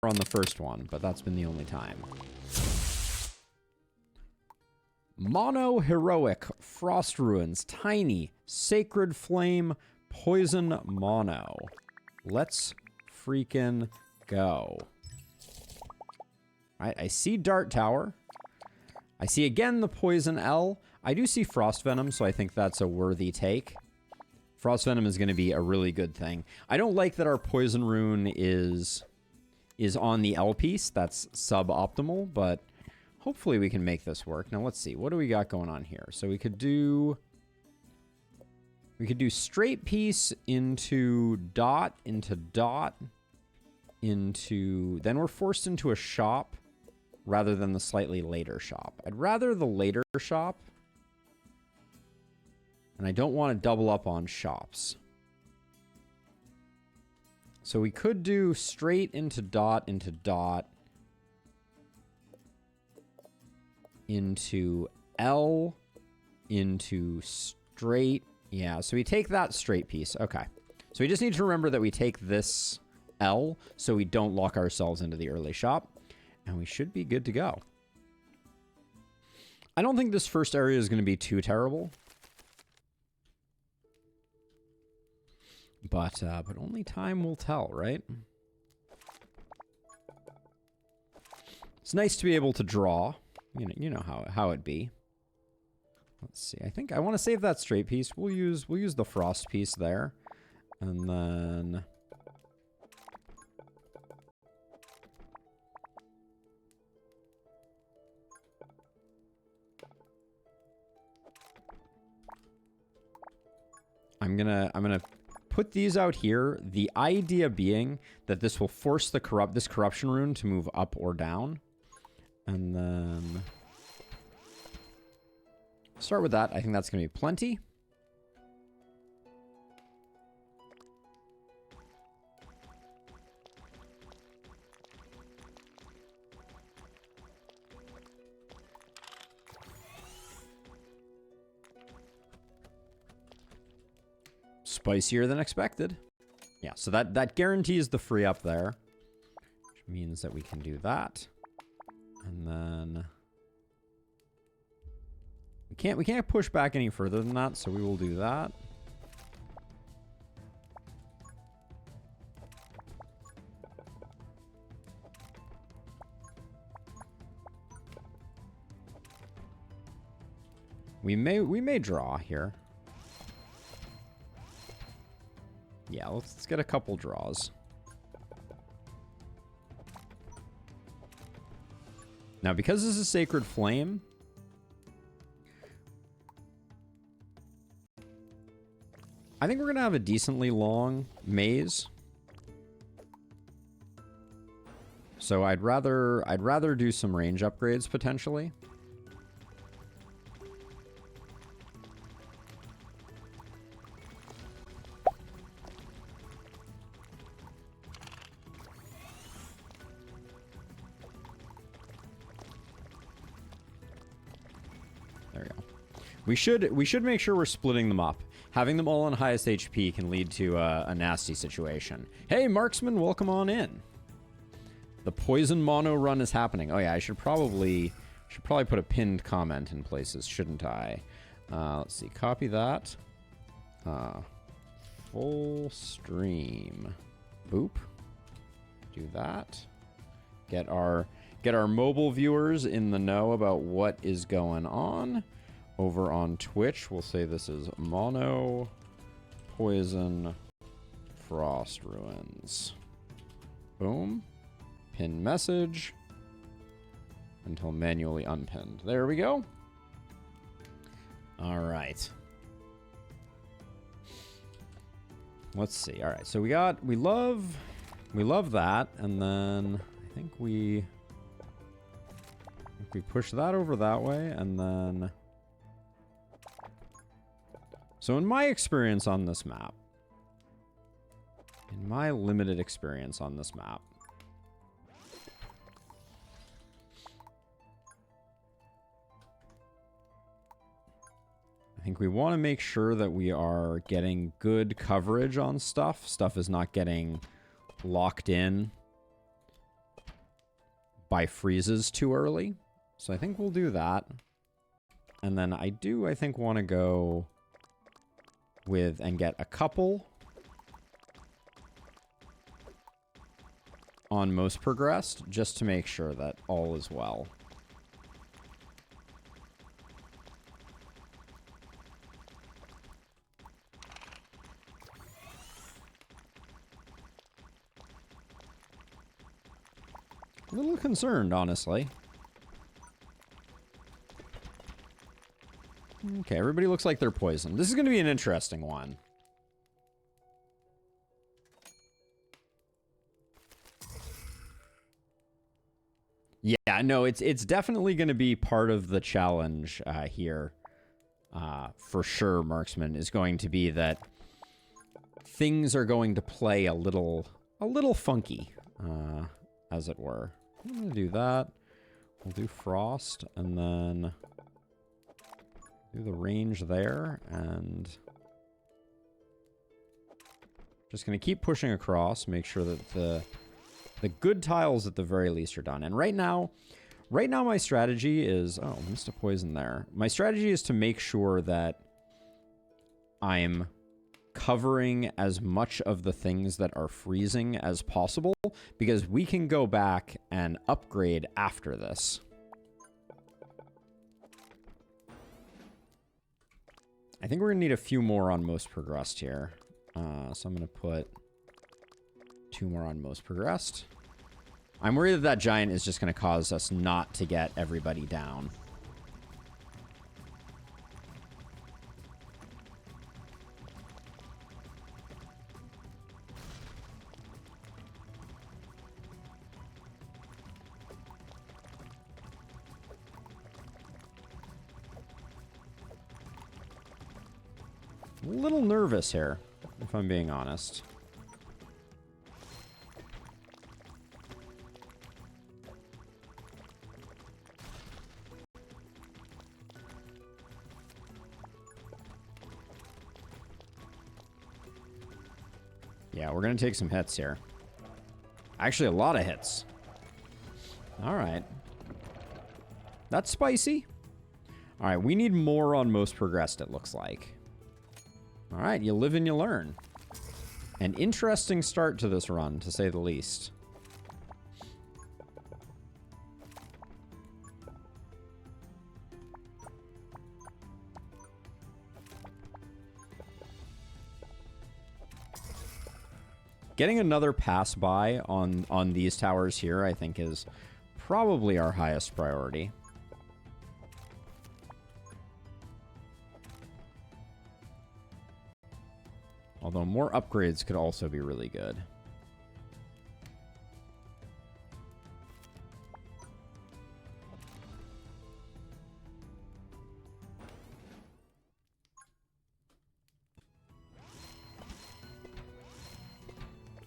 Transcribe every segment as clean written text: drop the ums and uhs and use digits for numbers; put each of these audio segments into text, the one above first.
on the first one, but that's been the only time. Mono Heroic, Frost Ruins, Tiny, Sacred Flame, Poison Mono. Let's freaking go. I see Dart Tower. I see again the Poison L. I do see Frost Venom, so I think that's a worthy take. Frost Venom is going to be a really good thing. I don't like that our Poison Rune is on the L piece. That's suboptimal, but hopefully we can make this work. Now let's see. What do we got going on here? So we could do straight piece into dot, then we're forced into a shop rather than the slightly later shop. I'd rather the later shop. And I don't want to double up on shops. So we could do straight into dot, into L, into straight. Yeah, so we take that straight piece. Okay. So we just need to remember that we take this L so we don't lock ourselves into the early shop. And we should be good to go. I don't think this first area is going to be too terrible. But only time will tell, right? It's nice to be able to draw. You know how it be. Let's see. I think I want to save that straight piece. We'll use the frost piece there. And then I'm gonna put these out here. The idea being that this will force this corruption rune to move up or down. And then start with that. I think that's gonna be plenty. Spicier than expected. Yeah, so that guarantees the free up there. Which means that we can do that. And then we can't push back any further than that, so we will do that. We may draw here. Yeah, let's get a couple draws. Now, because this is Sacred Flame, I think we're gonna have a decently long maze. So I'd rather do some range upgrades potentially. We should make sure we're splitting them up. Having them all on highest HP can lead to a nasty situation. Hey, Marksman, welcome on in. The poison mono run is happening. Oh yeah, I should probably put a pinned comment in places, shouldn't I? Let's see, copy that. Full stream. Boop. Do that. Get our mobile viewers in the know about what is going on. Over on Twitch, we'll say this is Mono Poison Frost Ruins. Boom. Pin message until manually unpinned. There we go. All right. Let's see. All right. So we love that, and then I think we push that over that way, and then. So in my experience on this map, in my limited experience on this map, I think we want to make sure that we are getting good coverage on stuff. Stuff is not getting locked in by freezes too early. So I think we'll do that. And then I think, want to go with and get a couple on most progressed, just to make sure that all is well. A little concerned, honestly. Okay, everybody looks like they're poisoned. This is going to be an interesting one. Yeah, no, it's definitely going to be part of the challenge here. For sure, Marksman, is going to be that things are going to play a little funky, as it were. I'm going to do that. We'll do Frost, and then do the range there, and just going to keep pushing across, make sure that the good tiles at the very least are done. And right now my strategy is... Oh, missed a poison there. My strategy is to make sure that I'm covering as much of the things that are freezing as possible, because we can go back and upgrade after this. I think we're going to need a few more on most progressed here. So I'm going to put 2 more on most progressed. I'm worried that giant is just going to cause us not to get everybody down. A little nervous here, if I'm being honest. Yeah, we're going to take some hits here. Actually, a lot of hits. All right. That's spicy. All right, we need more on most progressed, it looks like. All right, you live and you learn. An interesting start to this run, to say the least. Getting another pass by on these towers here, I think, is probably our highest priority. Although more upgrades could also be really good.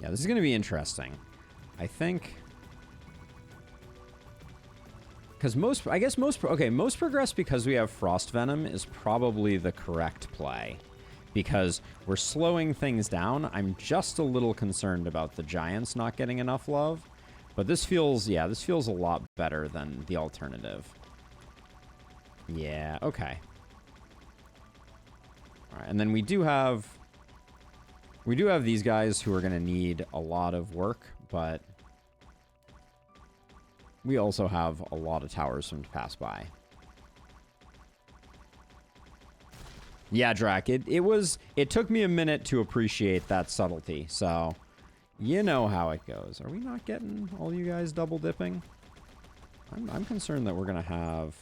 Yeah, this is going to be interesting. I think... Because most progress, because we have Frost Venom, is probably the correct play. Because we're slowing things down. I'm just a little concerned about the giants not getting enough love. But this feels, yeah, this feels a lot better than the alternative. Yeah, okay. All right, and then we do have these guys who are going to need a lot of work, but we also have a lot of towers for them to pass by. Yeah, Drac, it took me a minute to appreciate that subtlety, so you know how it goes. Are we not getting all you guys double dipping? I'm concerned that we're going to have...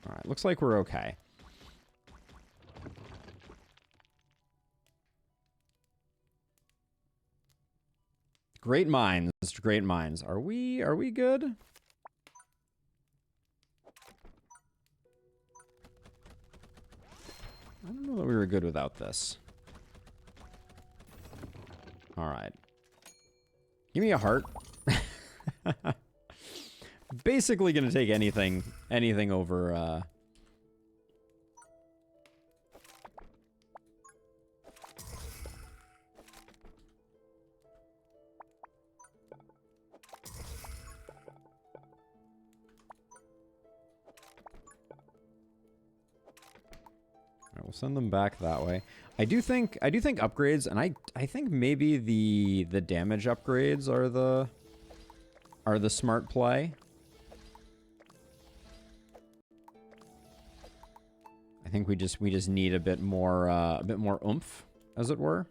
All right, looks like we're okay. Great minds, great minds. Are we good? I don't know that we were good without this. All right. Give me a heart. Basically gonna take anything over, we'll send them back that way. I do think upgrades, and I think maybe the damage upgrades are the smart play. I think we just need a bit more oomph, as it were.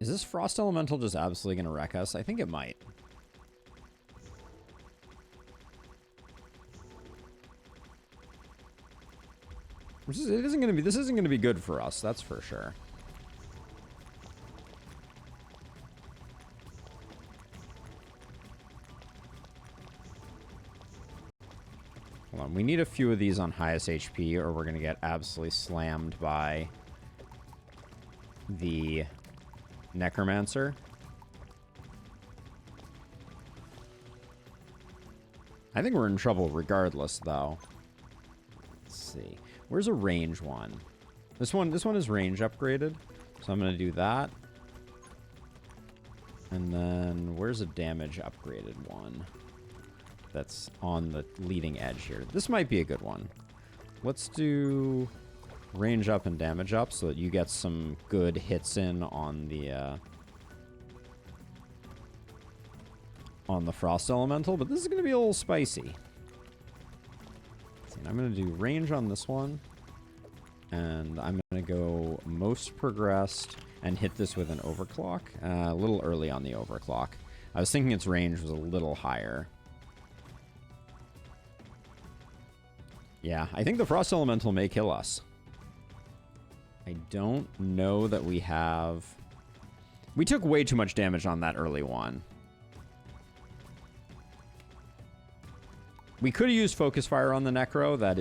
Is this Frost Elemental just absolutely going to wreck us? I think it might. This isn't going to be good for us, that's for sure. Hold on, we need a few of these on highest HP or we're going to get absolutely slammed by the Necromancer. I think we're in trouble regardless, though. Let's see. Where's a range one? This one is range upgraded, so I'm going to do that. And then where's a damage upgraded one that's on the leading edge here? This might be a good one. Let's do range up and damage up so that you get some good hits in on the Frost Elemental, but this is going to be a little spicy. I'm going to do range on this one, and I'm going to go most progressed and hit this with an overclock. A little early on the overclock. I was thinking its range was a little higher. Yeah, I think the Frost Elemental may kill us. I don't know that we have... We took way too much damage on that early one. We could have used Focus Fire on the Necro. That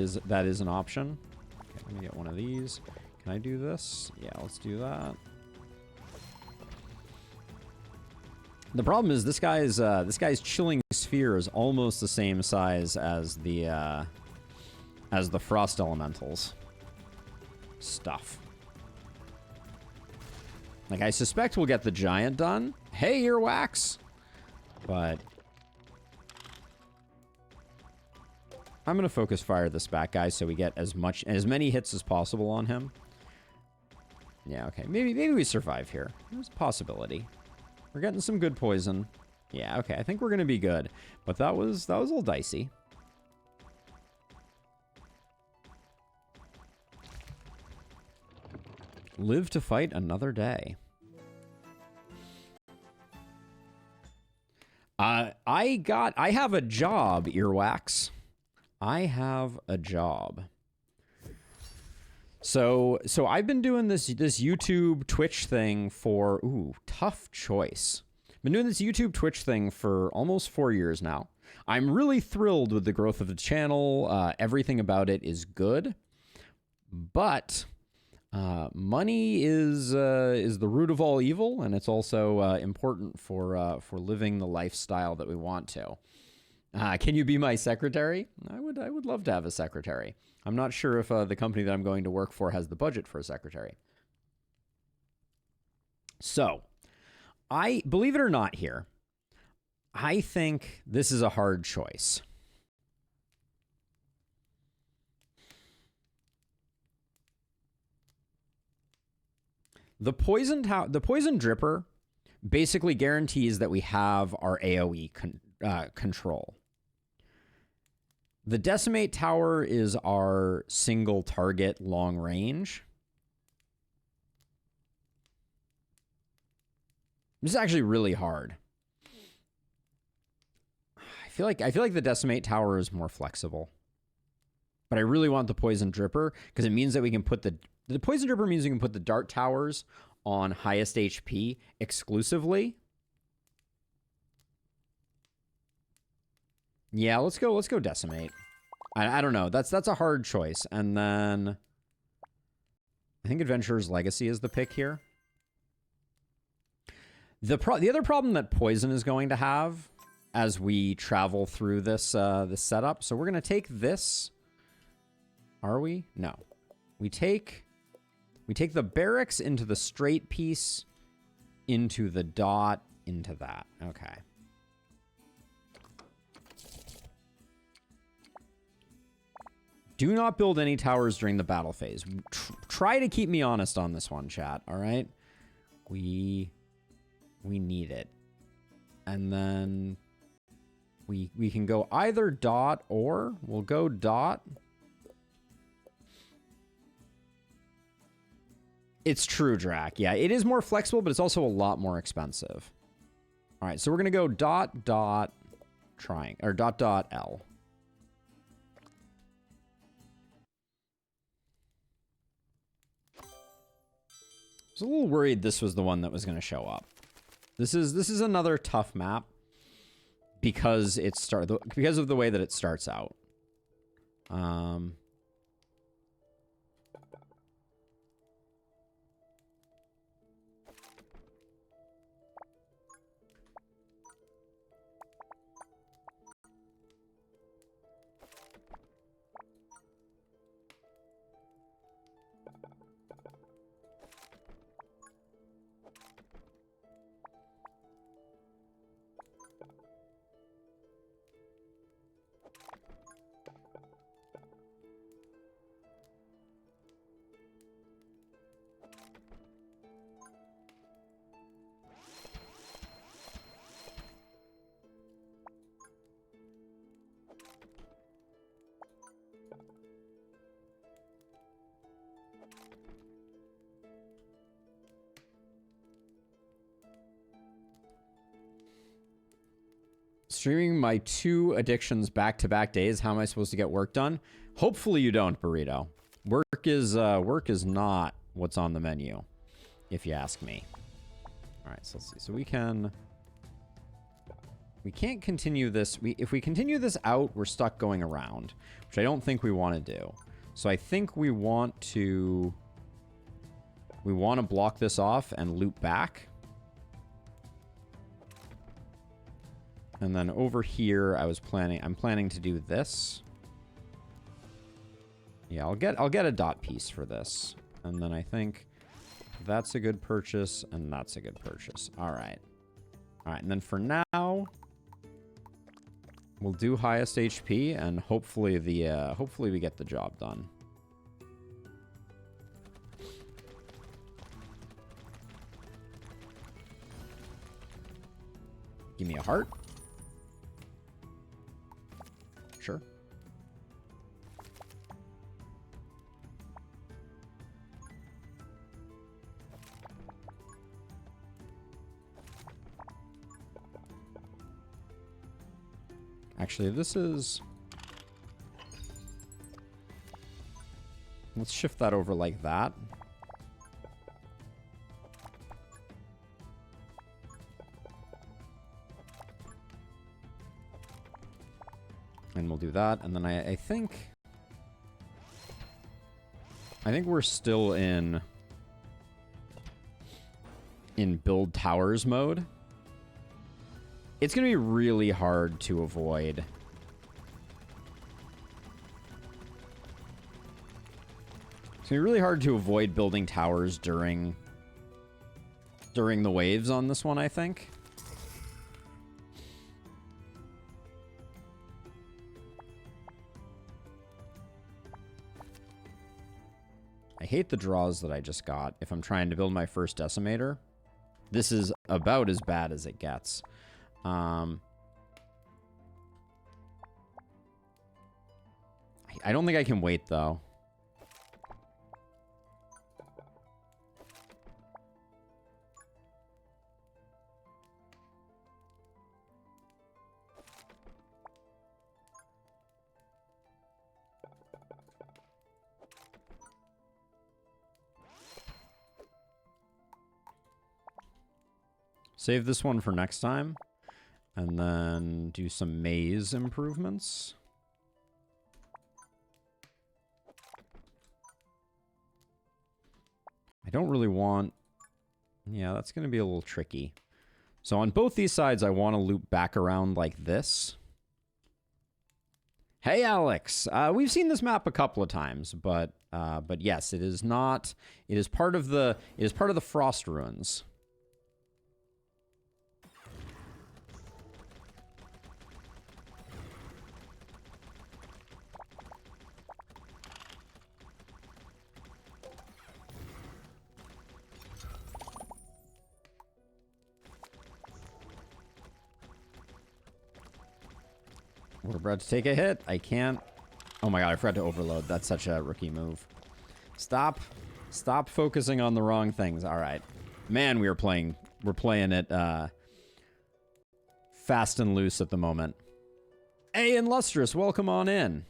is an option. Okay, let me get one of these. Can I do this? Yeah, let's do that. The problem is this guy's Chilling Sphere is almost the same size as the Frost Elementals stuff. Like, I suspect we'll get the giant done. Hey, earwax! But I'm gonna Focus Fire this back guy so we get as many hits as possible on him. Yeah, okay. Maybe we survive here. There's a possibility. We're getting some good poison. Yeah, okay. I think we're gonna be good. But that was a little dicey. Live to fight another day. I have a job, earwax. I have a job. So I've been doing this YouTube Twitch thing for, ooh, tough choice. Been doing this YouTube Twitch thing for almost 4 years now. I'm really thrilled with the growth of the channel. Everything about it is good. But money is the root of all evil, and it's also important for living the lifestyle that we want to. Can you be my secretary? I would love to have a secretary. I'm not sure if the company that I'm going to work for has the budget for a secretary. So, believe it or not here, I think this is a hard choice. The poison dripper basically guarantees that we have our AoE control. The Decimate Tower is our single target long range. This is actually really hard. I feel like the Decimate Tower is more flexible. But I really want the Poison Dripper because it means that we can put the Poison Dripper means we can put the Dart Towers on highest HP exclusively. Yeah, let's go Decimate. I don't know. That's a hard choice. And then I think Adventurer's Legacy is the pick here. The other problem that Poison is going to have as we travel through this this setup. So we're going to take this. Are we? No. We take the barracks into the straight piece, into the dot, into that. Okay. Do not build any towers during the battle phase. Try to keep me honest on this one, chat. All right? We need it. And then we can go either dot or we'll go dot. It's true, Drac. Yeah, it is more flexible, but it's also a lot more expensive. All right, so we're going to go dot dot triangle or dot dot L. I was a little worried this was the one that was going to show up. This is another tough map because because of the way that it starts out. Streaming my 2 addictions back-to-back days. How am I supposed to get work done? Hopefully you don't, Burrito. Work is not what's on the menu, if you ask me. All right, so let's see. So we can't continue this. If we continue this out, we're stuck going around, which I don't think we want to do. So I think we want to block this off and loop back. And then over here, I'm planning to do this. Yeah, I'll get a dot piece for this. And then I think that's a good purchase, and that's a good purchase. All right. All right, and then for now, we'll do highest HP, and hopefully we get the job done. Give me a heart. Sure. Actually, this is... Let's shift that over like that. And we'll do that. And then I think we're still in build towers mode. It's going to be really hard to avoid. It's going to be really hard to avoid building towers during the waves on this one, I think. I hate the draws that I just got if I'm trying to build my first decimator. This is about as bad as it gets. I don't think I can wait, though. Save this one for next time. And then do some maze improvements. I don't really want... Yeah, that's going to be a little tricky. So on both these sides, I want to loop back around like this. Hey, Alex. We've seen this map a couple of times, but yes, it is not... It is part of the Frost Ruins. We're about to take a hit. I can't. Oh my god, I forgot to overload. That's such a rookie move. Stop focusing on the wrong things. All right. Man, we're playing it fast and loose at the moment. Hey, and Lustrous, welcome on in.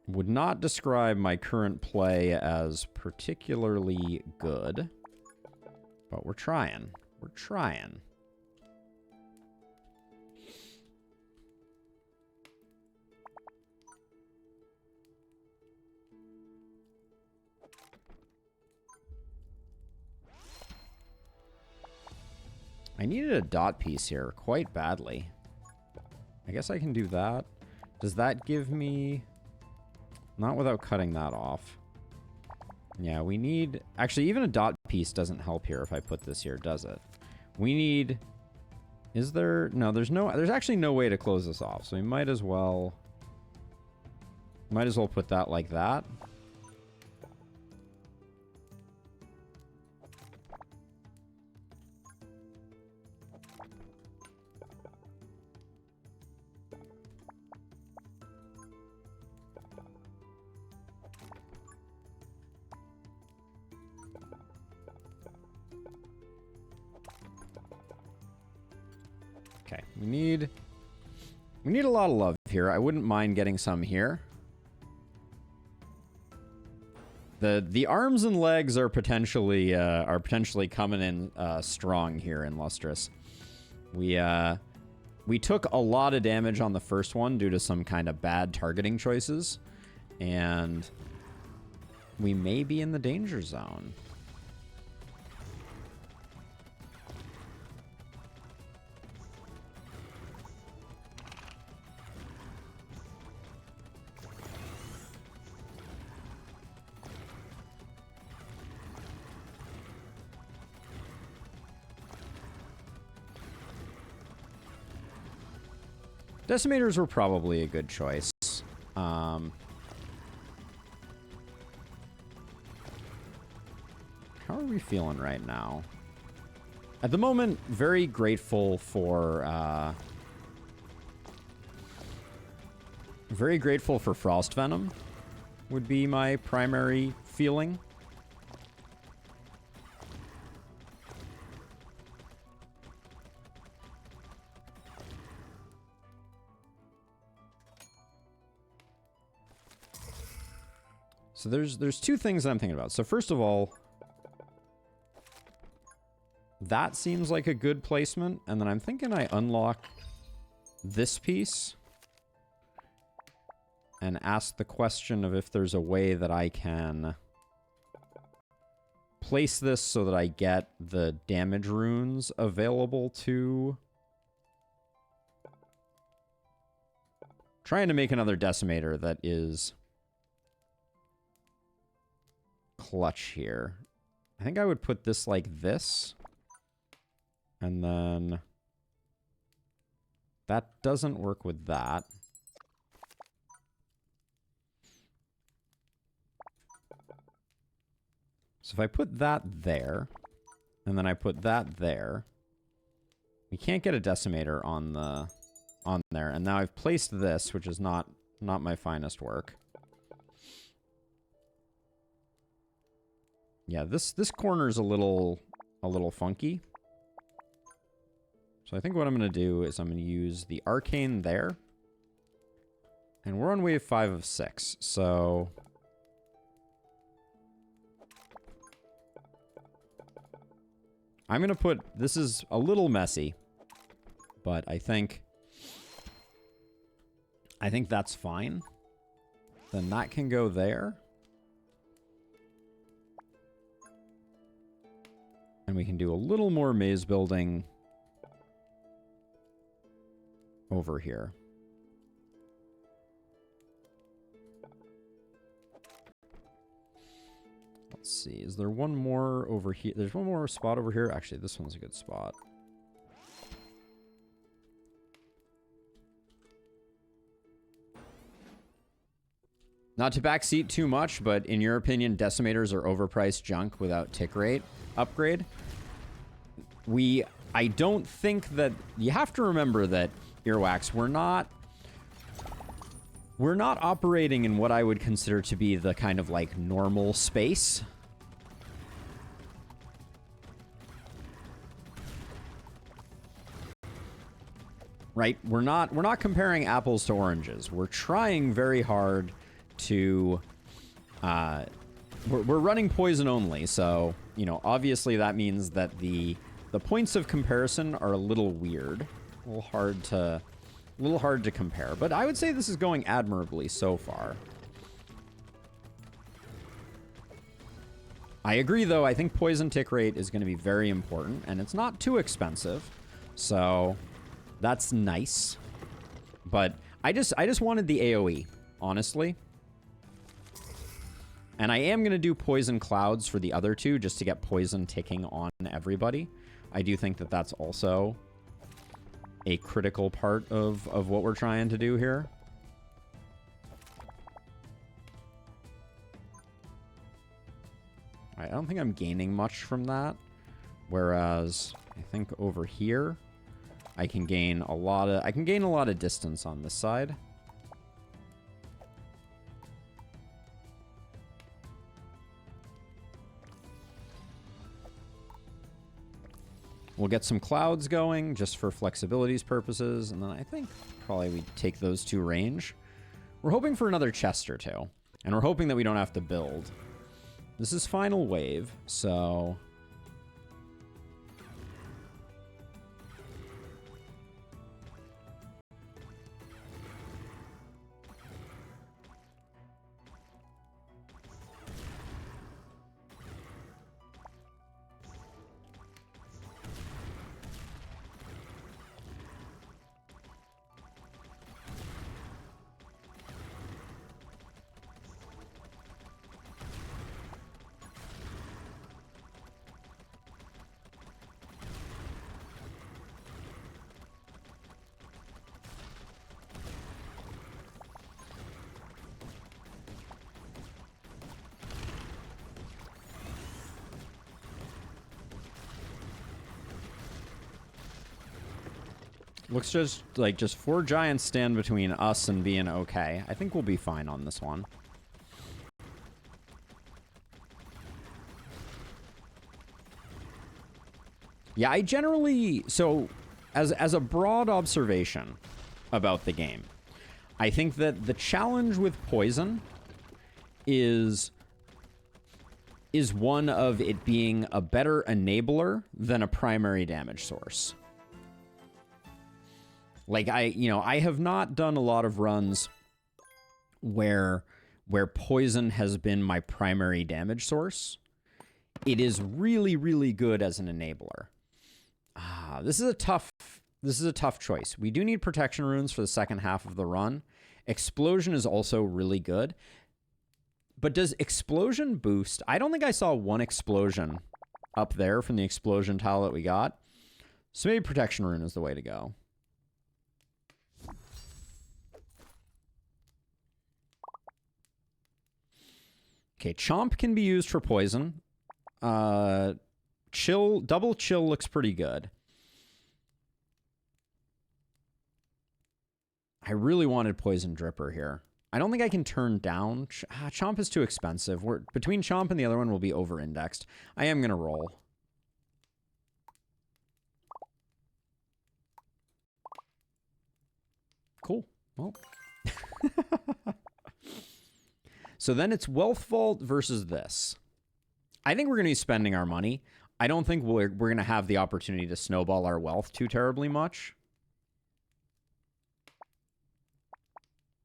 Would not describe my current play as particularly good, but we're trying. We're trying. I needed a dot piece here quite badly. I guess I can do that. Does that give me... Not without cutting that off. Yeah, we need... Actually, even a dot piece doesn't help here if I put this here, does it? We need... Is there... No, there's no... There's actually no way to close this off, so we might as well... Might as well put that like that. Okay, we need a lot of love here. I wouldn't mind getting some here. The arms and legs are potentially coming in strong here in Lustrous. We took a lot of damage on the first one due to some kind of bad targeting choices, and we may be in the danger zone. Decimators were probably a good choice. How are we feeling right now? At the moment, very grateful for Frost Venom would be my primary feeling. So there's two things that I'm thinking about. So first of all, that seems like a good placement, and then I'm thinking I unlock this piece and ask the question of if there's a way that I can place this so that I get the damage runes available to... Trying to make another decimator that is clutch here. I think I would put this like this. And then that doesn't work with that. So if I put that there, and then I put that there, we can't get a decimator on there. And now I've placed this, which is not my finest work. Yeah, this corner's a little funky. So I think what I'm going to do is I'm going to use the Arcane there. And we're on wave 5 of 6, so... I'm going to put... This is a little messy, but I think that's fine. Then that can go there. And we can do a little more maze building over here. Let's see. Is there one more over here? There's one more spot over here. Actually, this one's a good spot. Not to backseat too much, but in your opinion, decimators are overpriced junk without tick rate upgrade. I don't think that... You have to remember that, Earwax, we're not operating in what I would consider to be the kind of, like, normal space. Right? We're not comparing apples to oranges. We're trying very hard to... We're running poison only, so, you know, obviously that means that the points of comparison are a little weird. A little hard to compare. But I would say this is going admirably so far. I agree, though. I think poison tick rate is going to be very important, and it's not too expensive. So that's nice. But I just wanted the AoE, honestly. And I am going to do poison clouds for the other two just to get poison ticking on everybody. I do think that that's also a critical part of what we're trying to do here. I don't think I'm gaining much from that. Whereas I think over here I can gain a lot of distance on this side. We'll get some clouds going just for flexibility's purposes, and then I think probably we take those two range. We're hoping for another chest or two, and we're hoping that we don't have to build. This is final wave, so... Looks just like 4 giants stand between us and being okay. I think we'll be fine on this one. Yeah, I generally... So, as a broad observation about the game, I think that the challenge with poison is one of it being a better enabler than a primary damage source. Like, I have not done a lot of runs where poison has been my primary damage source. It is really, really good as an enabler. This is a tough choice. We do need protection runes for the second half of the run. Explosion is also really good. But does explosion boost? I don't think I saw one explosion up there from the explosion tile that we got. So maybe protection rune is the way to go. Okay, Chomp can be used for poison. Double chill looks pretty good. I really wanted Poison Dripper here. I don't think I can turn down... Chomp is too expensive. Between Chomp and the other one, we'll be over-indexed. I am going to roll. Cool. Well... So then it's Wealth Vault versus this. I think we're going to be spending our money. I don't think we're going to have the opportunity to snowball our wealth too terribly much.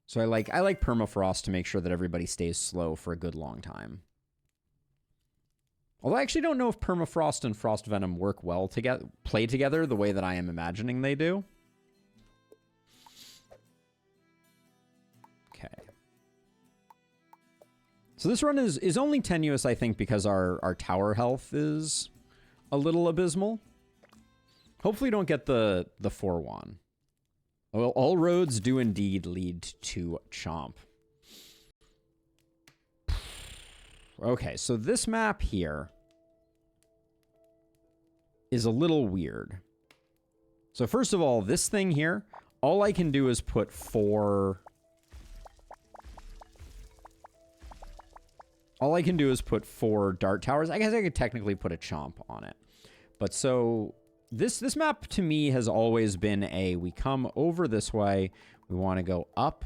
So I like Permafrost to make sure that everybody stays slow for a good long time. Although I actually don't know if Permafrost and Frost Venom work well together, play together the way that I am imagining they do. Okay. So this run is only tenuous, I think, because our tower health is a little abysmal. Hopefully don't get the 4-1. Well, all roads do indeed lead to Chomp. Okay, so this map here is a little weird. So first of all, this thing here, all I can do is put 4... All I can do is put 4 dart towers. I guess I could technically put a chomp on it. But so this map to me has always been we come over this way. We want to go up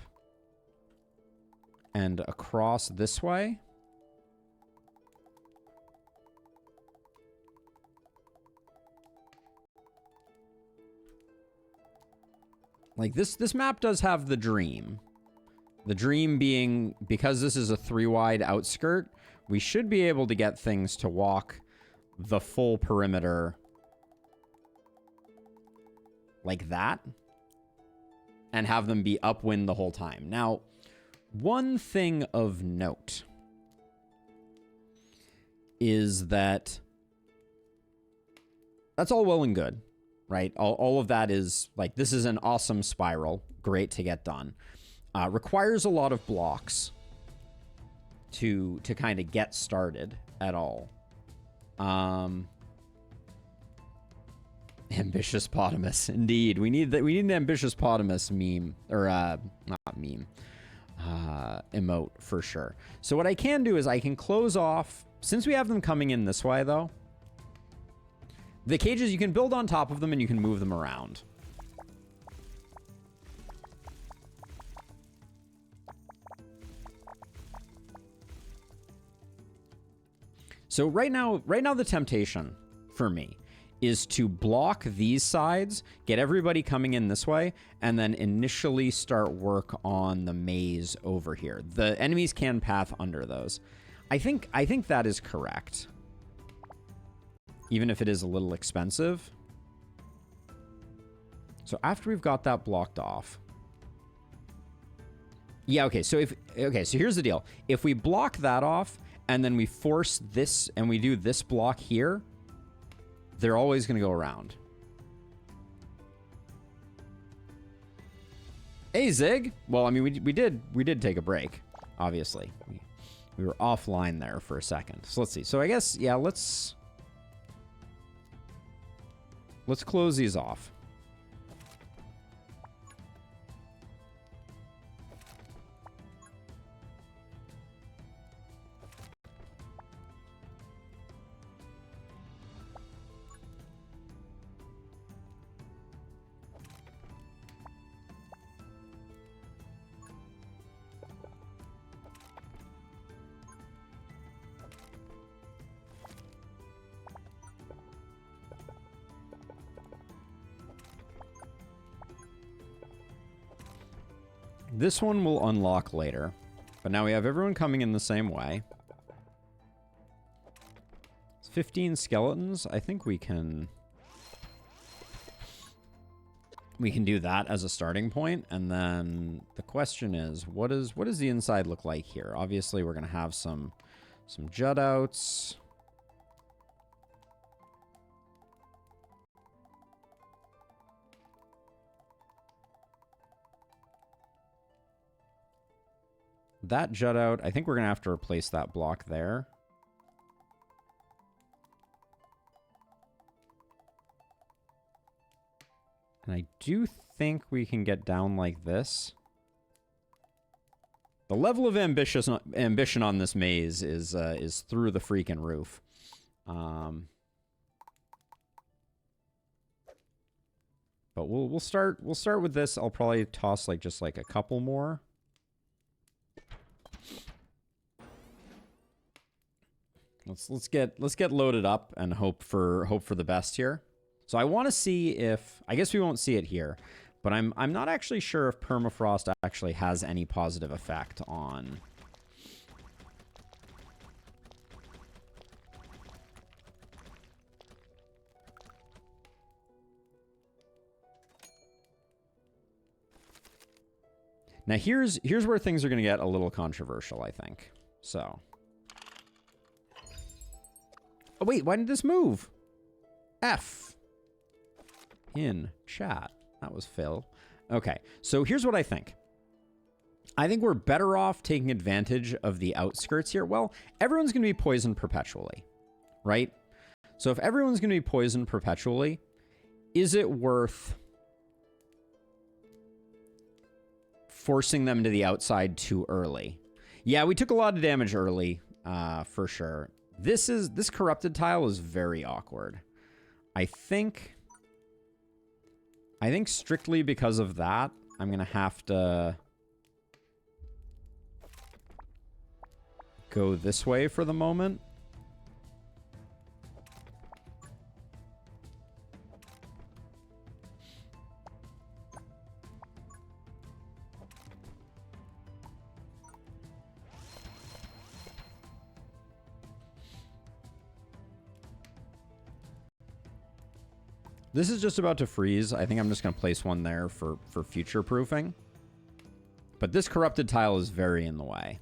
and across this way. Like this map does have the dream. The dream being, because this is a 3-wide outskirt, we should be able to get things to walk the full perimeter like that and have them be upwind the whole time. Now, one thing of note is that that's all well and good, right? All of that is, like, this is an awesome spiral. Great to get done. Requires a lot of blocks to kind of get started at all. Ambitious potamus, indeed. We need an ambitious potamus meme, or not meme, emote for sure. So what I can do is I can close off, since we have them coming in this way though. The cages, you can build on top of them and you can move them around. So right now the temptation for me is to block these sides, get everybody coming in this way, and then initially start work on the maze over here. The enemies can path under those. I think that is correct. Even if it is a little expensive. So after we've got that blocked off. Yeah, okay, so so here's the deal. If we block that off, and then we force this, and we do this block here, they're always going to go around. Hey, Zig. Well, I mean, we did take a break, obviously. We were offline there for a second. So let's see. So I guess, yeah, let's close these off. This one will unlock later, but now we have everyone coming in the same way. 15 skeletons. I think we can do that as a starting point, and then the question is, what does the inside look like here? Obviously, we're gonna have some jut outs. That jut out, I think we're going to have to replace that block there. And I do think we can get down like this. The level of ambition on this maze is through the freaking roof. But we'll start with this. I'll probably toss just a couple more. Let's get loaded up and hope for the best here. So I want to see if, I guess we won't see it here, but I'm not actually sure if permafrost actually has any positive effect on now. Here's where things are going to get a little controversial, I think. So. Oh, wait, why did this move? F. In chat. That was Phil. Okay, so here's what I think. I think we're better off taking advantage of the outskirts here. Well, everyone's going to be poisoned perpetually, right? So if everyone's going to be poisoned perpetually, is it worth forcing them to the outside too early? Yeah, we took a lot of damage early, for sure. This corrupted tile is very awkward. I think strictly because of that, I'm going to have to go this way for the moment. This is just about to freeze. I think I'm just going to place one there for future proofing. But this corrupted tile is very in the way.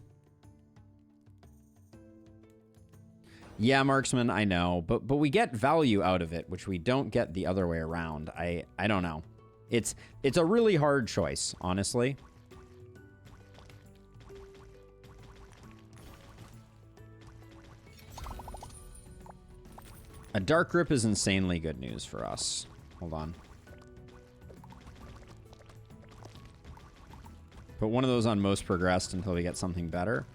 Yeah, marksman, I know, but we get value out of it, which we don't get the other way around. I don't know. It's a really hard choice, honestly. A dark grip is insanely good news for us. Hold on. Put one of those on most progressed until we get something better.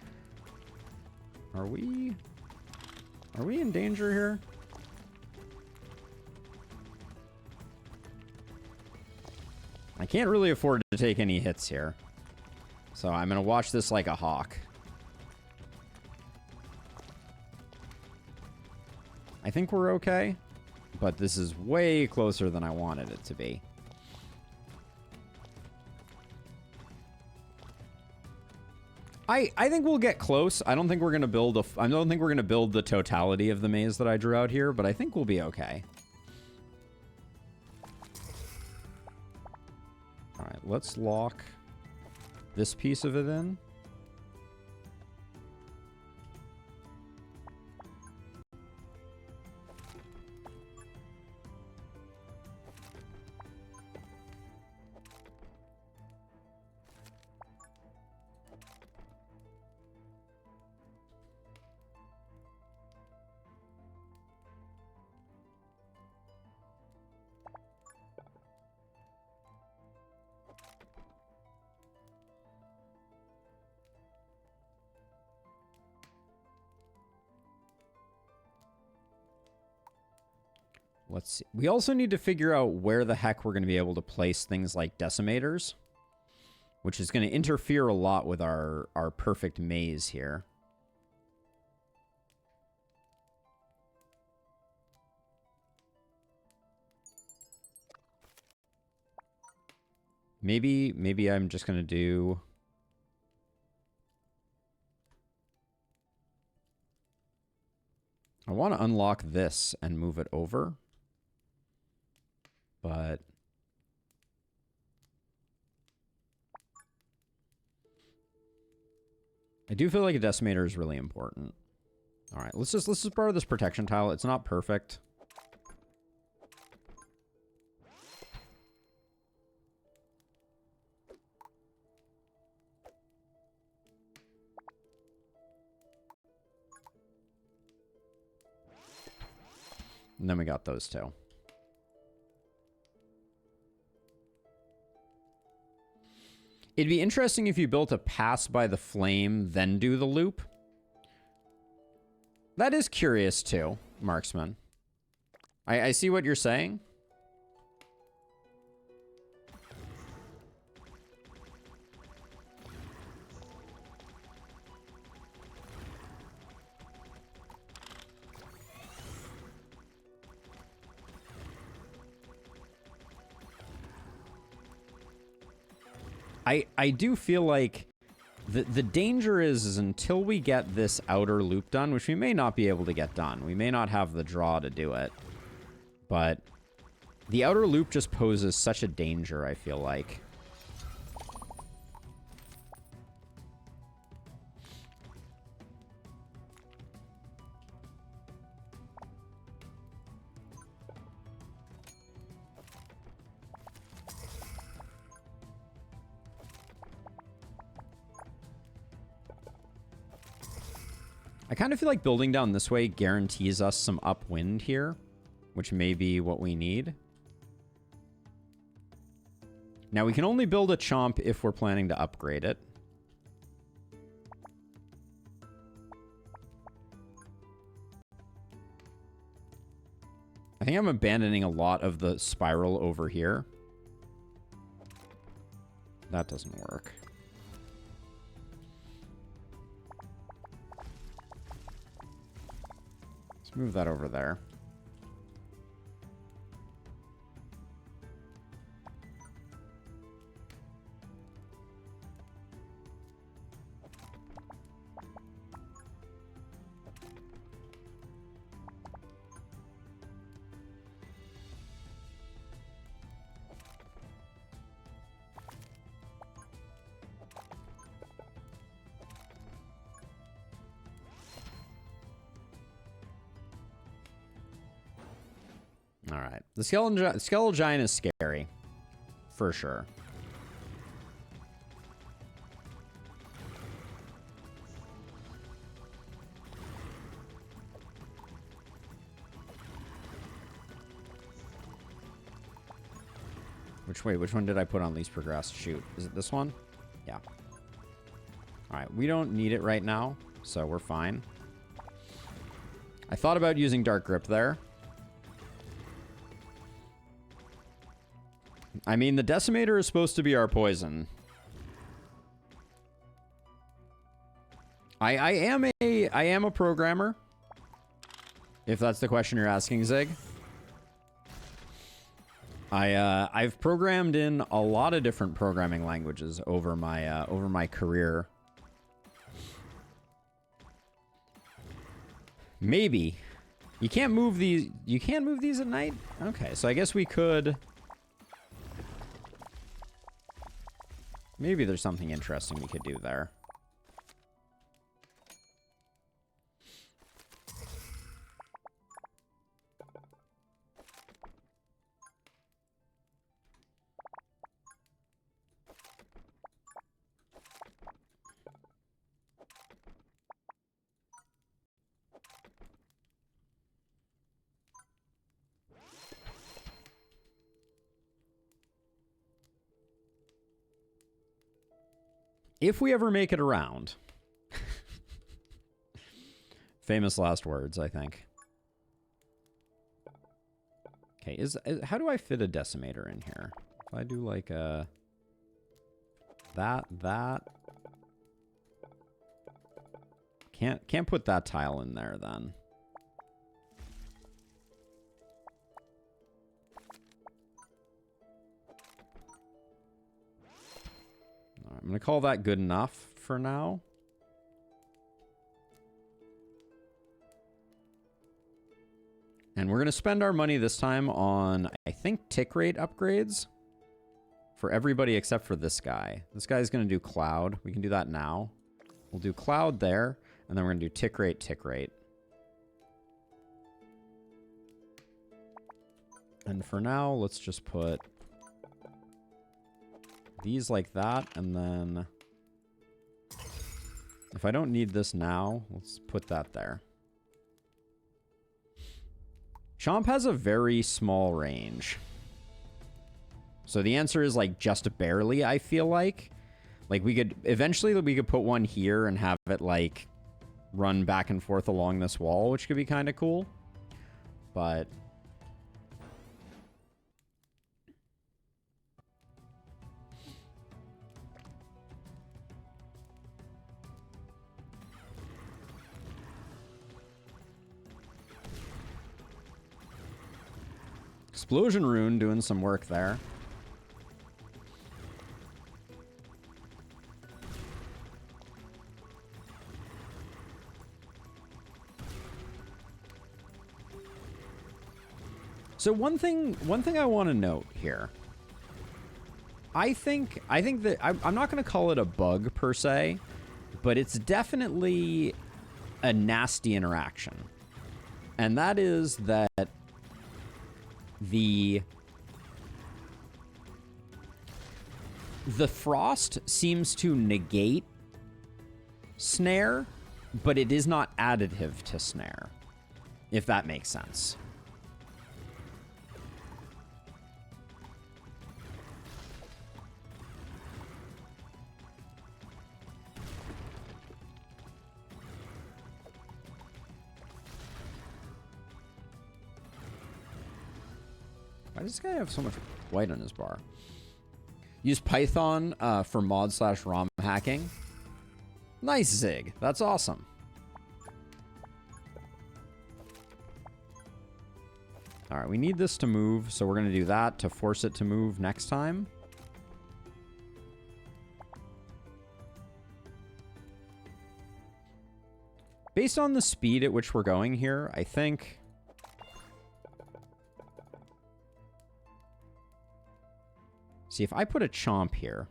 Are we in danger here? I can't really afford to take any hits here. So I'm going to watch this like a hawk. I think we're okay, but this is way closer than I wanted it to be. I think we'll get close. I don't think we're going to build I don't think we're going to build the totality of the maze that I drew out here, but I think we'll be okay. All right, let's lock this piece of it in. Let's see. We also need to figure out where the heck we're going to be able to place things like decimators, which is going to interfere a lot with our perfect maze here. Maybe I'm just going to do... I want to unlock this and move it over. But I do feel like a decimator is really important. All right, let's just borrow this protection tile. It's not perfect. And then we got those two. It'd be interesting if you built a pass by the flame, then do the loop. That is curious too, marksman. I see what you're saying. I do feel like the danger is until we get this outer loop done, which we may not be able to get done. We may not have the draw to do it. But the outer loop just poses such a danger, I feel like. I kind of feel like building down this way guarantees us some upwind here, which may be what we need. Now, we can only build a chomp if we're planning to upgrade it. I think I'm abandoning a lot of the spiral over here. That doesn't work. Let's move that over there. All right. The skeletal giant is scary. For sure. Which one did I put on least progressed? Shoot. Is it this one? Yeah. All right. We don't need it right now, so we're fine. I thought about using Dark Grip there. I mean, the Decimator is supposed to be our poison. I am a programmer. If that's the question you're asking, Zig. I've programmed in a lot of different programming languages over my career. Maybe. You can't move these. You can't move these at night? Okay, so I guess we could. Maybe there's something interesting we could do there. If we ever make it around. Famous last words, I think. Okay, how do I fit a decimator in here? If I do like a... That... Can't put that tile in there then. I'm going to call that good enough for now. And we're going to spend our money this time on, I think, tick rate upgrades for everybody except for this guy. This guy's going to do cloud. We can do that now. We'll do cloud there, and then we're going to do tick rate, tick rate. And for now, let's just put... these like that, and then if I don't need this now, let's put that there. Chomp has a very small range. So the answer is like just barely, I feel like. Like we could, eventually we could put one here and have it like run back and forth along this wall, which could be kind of cool. But... Explosion Rune doing some work there. So one thing I want to note here. I think that I'm not going to call it a bug per se, but it's definitely a nasty interaction. And that is that the frost seems to negate snare but it is not additive to snare, if that makes sense. Why does this guy have so much white on his bar? Use Python for mod/ROM hacking. Nice, Zig. That's awesome. All right, we need this to move, so we're going to do that to force it to move next time. Based on the speed at which we're going here, I think... See, if I put a chomp here...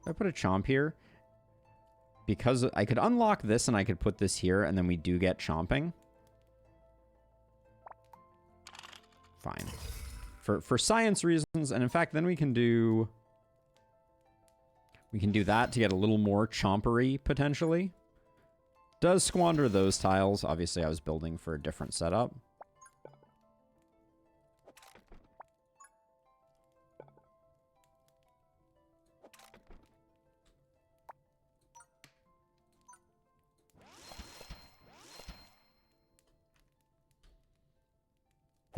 If I put a chomp here... Because I could unlock this and I could put this here, and then we do get chomping. Fine. For science reasons, and in fact, then we can do that to get a little more chompery, potentially. Does squander those tiles. Obviously, I was building for a different setup.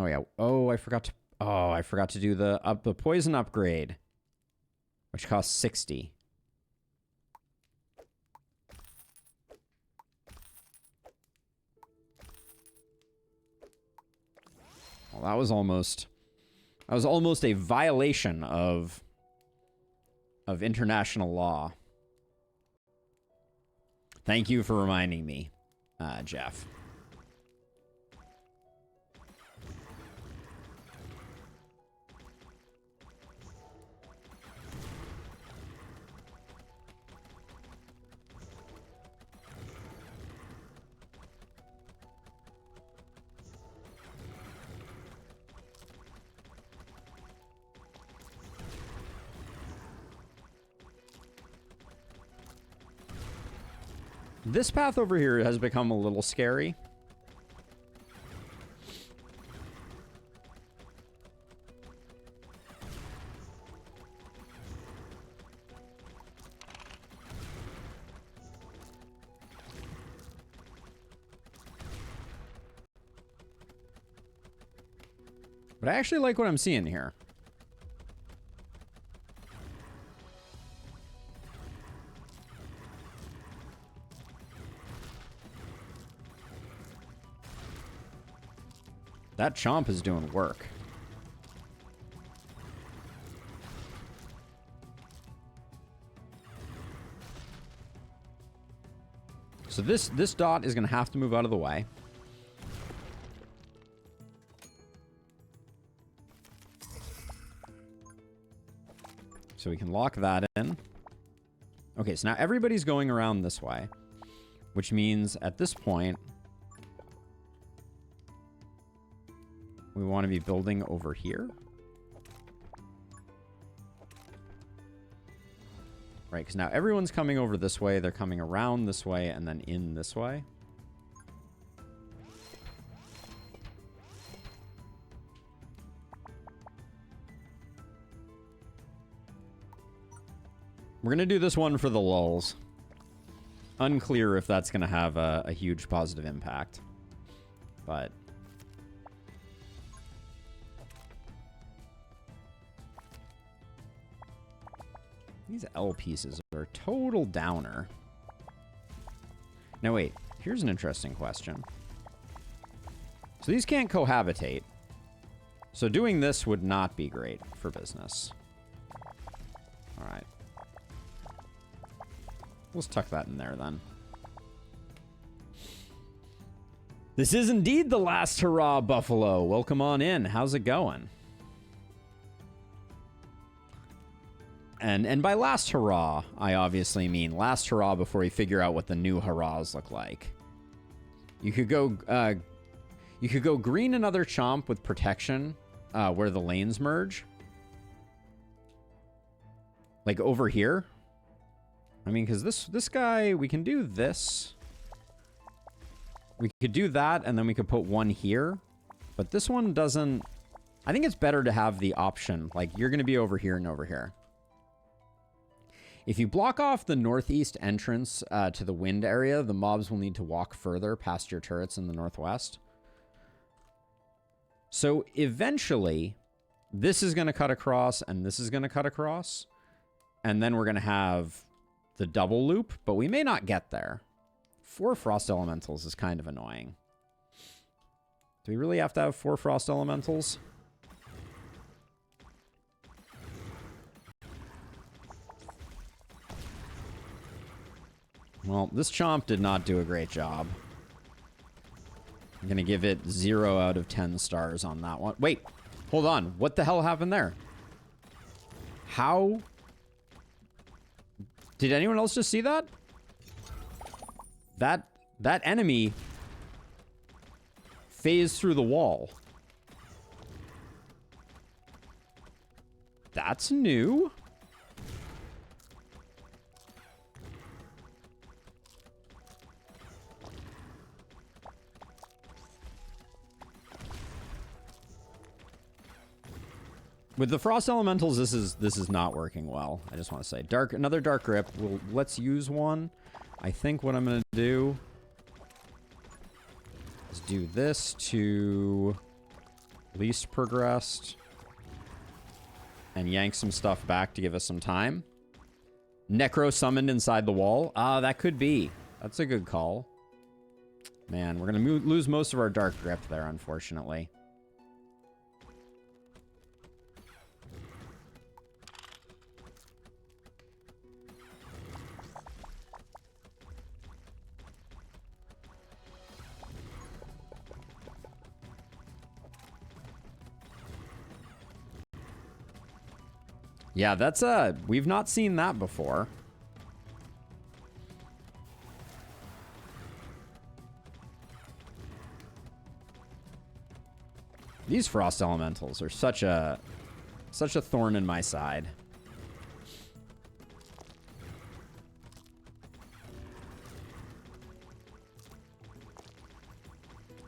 Oh yeah. Oh, I forgot to do the poison upgrade, which costs 60. Well, that was almost a violation of international law. Thank you for reminding me, Jeff. This path over here has become a little scary. But I actually like what I'm seeing here. That chomp is doing work. So this dot is going to have to move out of the way. So we can lock that in. Okay, so now everybody's going around this way, which means at this point, we want to be building over here. Right, because now everyone's coming over this way, they're coming around this way, and then in this way. We're going to do this one for the lulz. Unclear if that's going to have a huge positive impact. But... these L pieces are a total downer. Now wait, here's an interesting question. So these can't cohabitate. So doing this would not be great for business. Alright. Let's tuck that in there then. This is indeed the last hurrah, Buffalo. Welcome on in. How's it going? And by last hurrah, I obviously mean last hurrah before we figure out what the new hurrahs look like. You could go green another chomp with protection where the lanes merge. Like over here. I mean, because this guy, we can do this. We could do that, and then we could put one here. But this one doesn't... I think it's better to have the option. Like, you're going to be over here and over here. If you block off the northeast entrance to the wind area, the mobs will need to walk further past your turrets in the northwest. So eventually, this is going to cut across, and this is going to cut across. And then we're going to have the double loop, but we may not get there. 4 frost elementals is kind of annoying. Do we really have to have 4 frost elementals? Well, this chomp did not do a great job. I'm going to give it 0 out of 10 stars on that one. Wait, hold on. What the hell happened there? How? Did anyone else just see that? That enemy phased through the wall. That's new. With the frost elementals, this is not working well. I just want to say, another dark grip. Let's use one. I think what I'm gonna do is do this to least progressed and yank some stuff back to give us some time. Necro summoned inside the wall. Ah, that could be. That's a good call. Man, we're gonna lose most of our dark grip there, unfortunately. Yeah, that's we've not seen that before. These frost elementals are such a thorn in my side.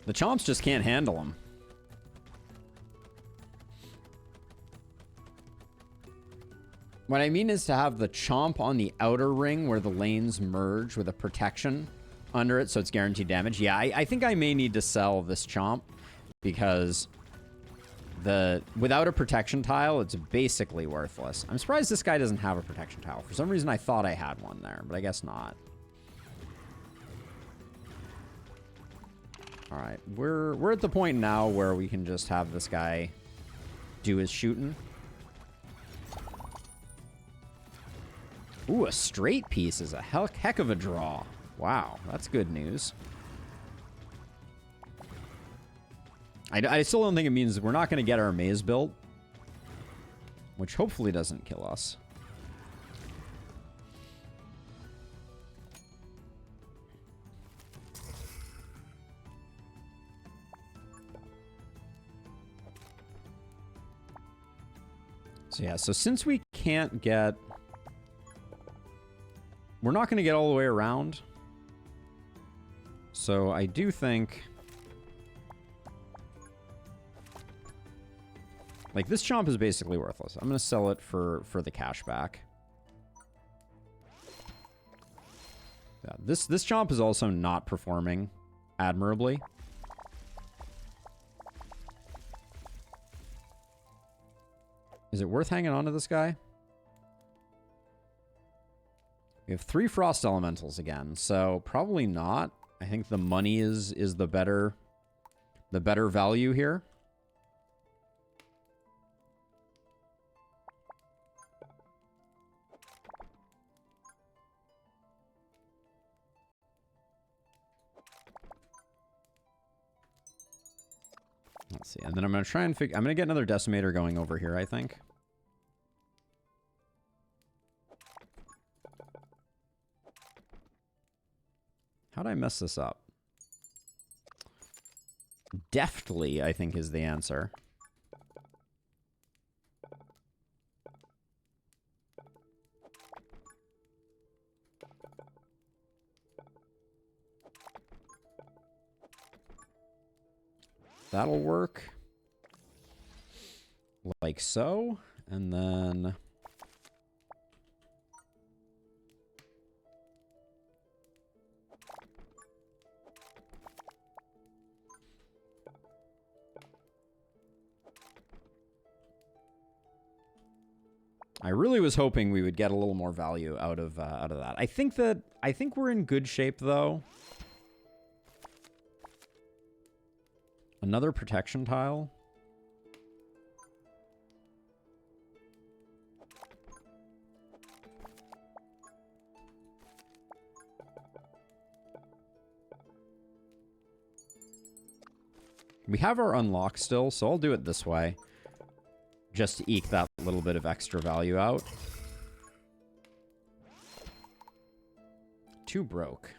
The chomps just can't handle them. What I mean is to have the chomp on the outer ring where the lanes merge with a protection under it, so it's guaranteed damage. Yeah, I think I may need to sell this chomp because without a protection tile, it's basically worthless. I'm surprised this guy doesn't have a protection tile. For some reason, I thought I had one there, but I guess not. All right, we're at the point now where we can just have this guy do his shooting. Ooh, a straight piece is a heck of a draw. Wow, that's good news. I still don't think it means we're not going to get our maze built, which hopefully doesn't kill us. So yeah, so since we can't get... We're not going to get all the way around. So I do think... Like, this chomp is basically worthless. I'm going to sell it for the cash back. Yeah, this chomp is also not performing admirably. Is it worth hanging on to this guy? We have 3 frost elementals again, so probably not. I think the money is the better value here. Let's see, and then I'm gonna try and I'm gonna get another decimator going over here, I think. How'd I mess this up? Deftly, I think, is the answer. That'll work. Like so. And then... I really was hoping we would get a little more value out of that. I think we're in good shape though. Another protection tile. We have our unlock still, so I'll do it this way. Just to eke that little bit of extra value out. 2 broke.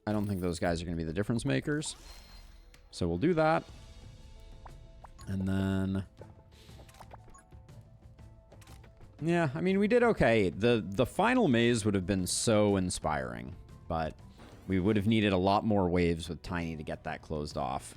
I don't think those guys are going to be the difference makers. So we'll do that. And then... yeah, I mean, we did okay. The final maze would have been so inspiring, but we would have needed a lot more waves with Tiny to get that closed off.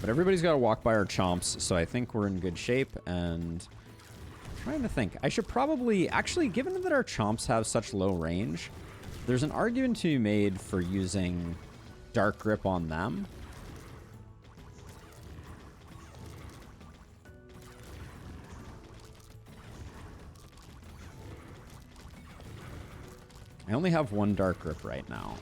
But everybody's got to walk by our chomps, so I think we're in good shape, and I'm trying to think. I should probably... actually, given that our chomps have such low range, there's an argument to be made for using Dark Grip on them. I only have 1 Dark Grip right now.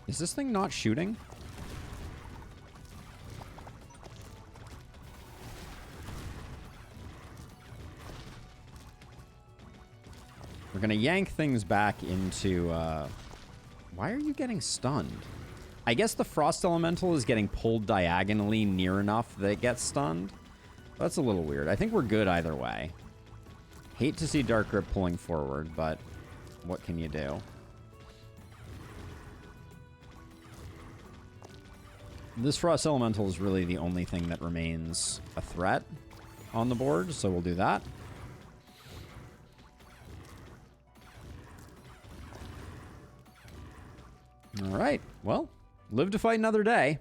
Is this thing not shooting? We're gonna yank things back into, why are you getting stunned? I guess the Frost Elemental is getting pulled diagonally near enough that it gets stunned. That's a little weird. I think we're good either way. Hate to see Dark Grip pulling forward, but what can you do? This Frost Elemental is really the only thing that remains a threat on the board, so we'll do that. All right, well, live to fight another day.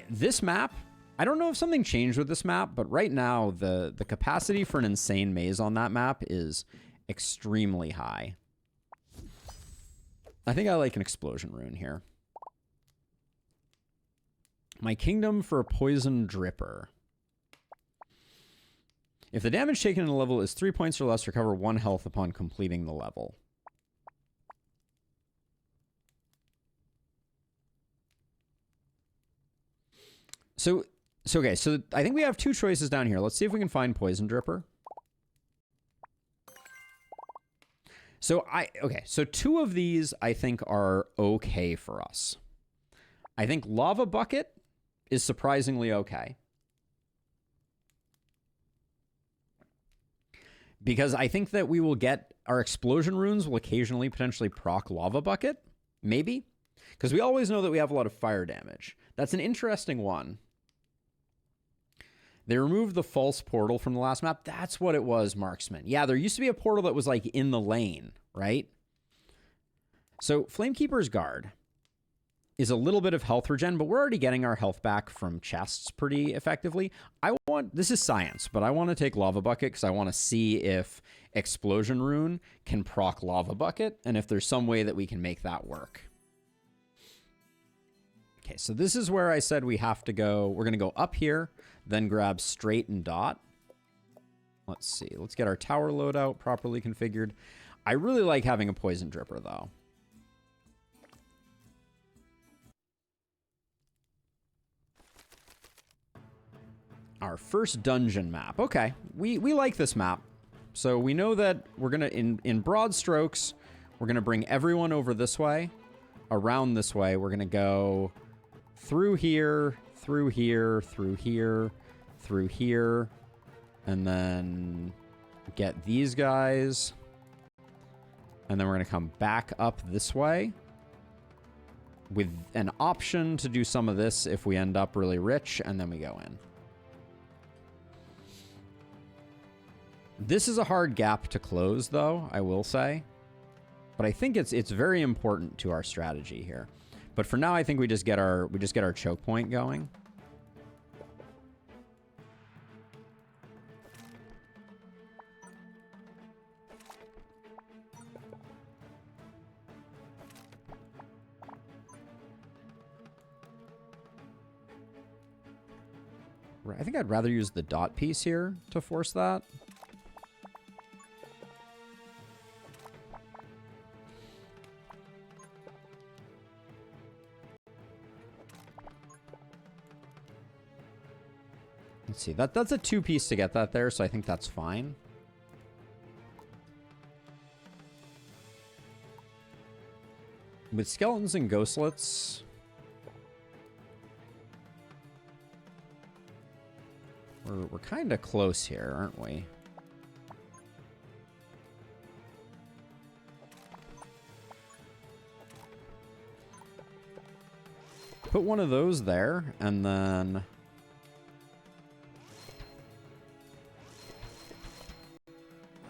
This map, I don't know if something changed with this map, but right now the capacity for an insane maze on that map is extremely high. I think I like an explosion rune here. My kingdom for a poison dripper. If the damage taken in a level is 3 points or less, recover 1 health upon completing the level. So okay, so I think we have 2 choices down here. Let's see if we can find poison dripper. So so 2 of these I think are okay for us. I think lava bucket is surprisingly okay. Because I think that we will get... our explosion runes will occasionally potentially proc lava bucket. Maybe. Because we always know that we have a lot of fire damage. That's an interesting one. They removed the false portal from the last map. That's what it was, Marksman. Yeah, there used to be a portal that was like in the lane, right? So Flamekeeper's Guard is a little bit of health regen, but we're already getting our health back from chests pretty effectively. This is science, but I want to take Lava Bucket because I want to see if Explosion Rune can proc Lava Bucket, and if there's some way that we can make that work. Okay, so this is where I said we have to go. We're going to go up here, then grab Straight and Dot. Let's see. Let's get our tower loadout properly configured. I really like having a Poison Dripper, though. Our first dungeon map. Okay, we like this map. So we know that we're going to, in broad strokes, we're going to bring everyone over this way, around this way. We're going to go through here, through here, through here, through here, and then get these guys. And then we're going to come back up this way with an option to do some of this if we end up really rich, and then we go in. This is a hard gap to close, though, I will say. But I think it's very important to our strategy here. But for now, I think we just get our choke point going. I think I'd rather use the dot piece here to force that. Let's see, that's a 2-piece to get that there, so I think that's fine. With skeletons and ghostlets, we're kind of close here, aren't we? Put one of those there, and then there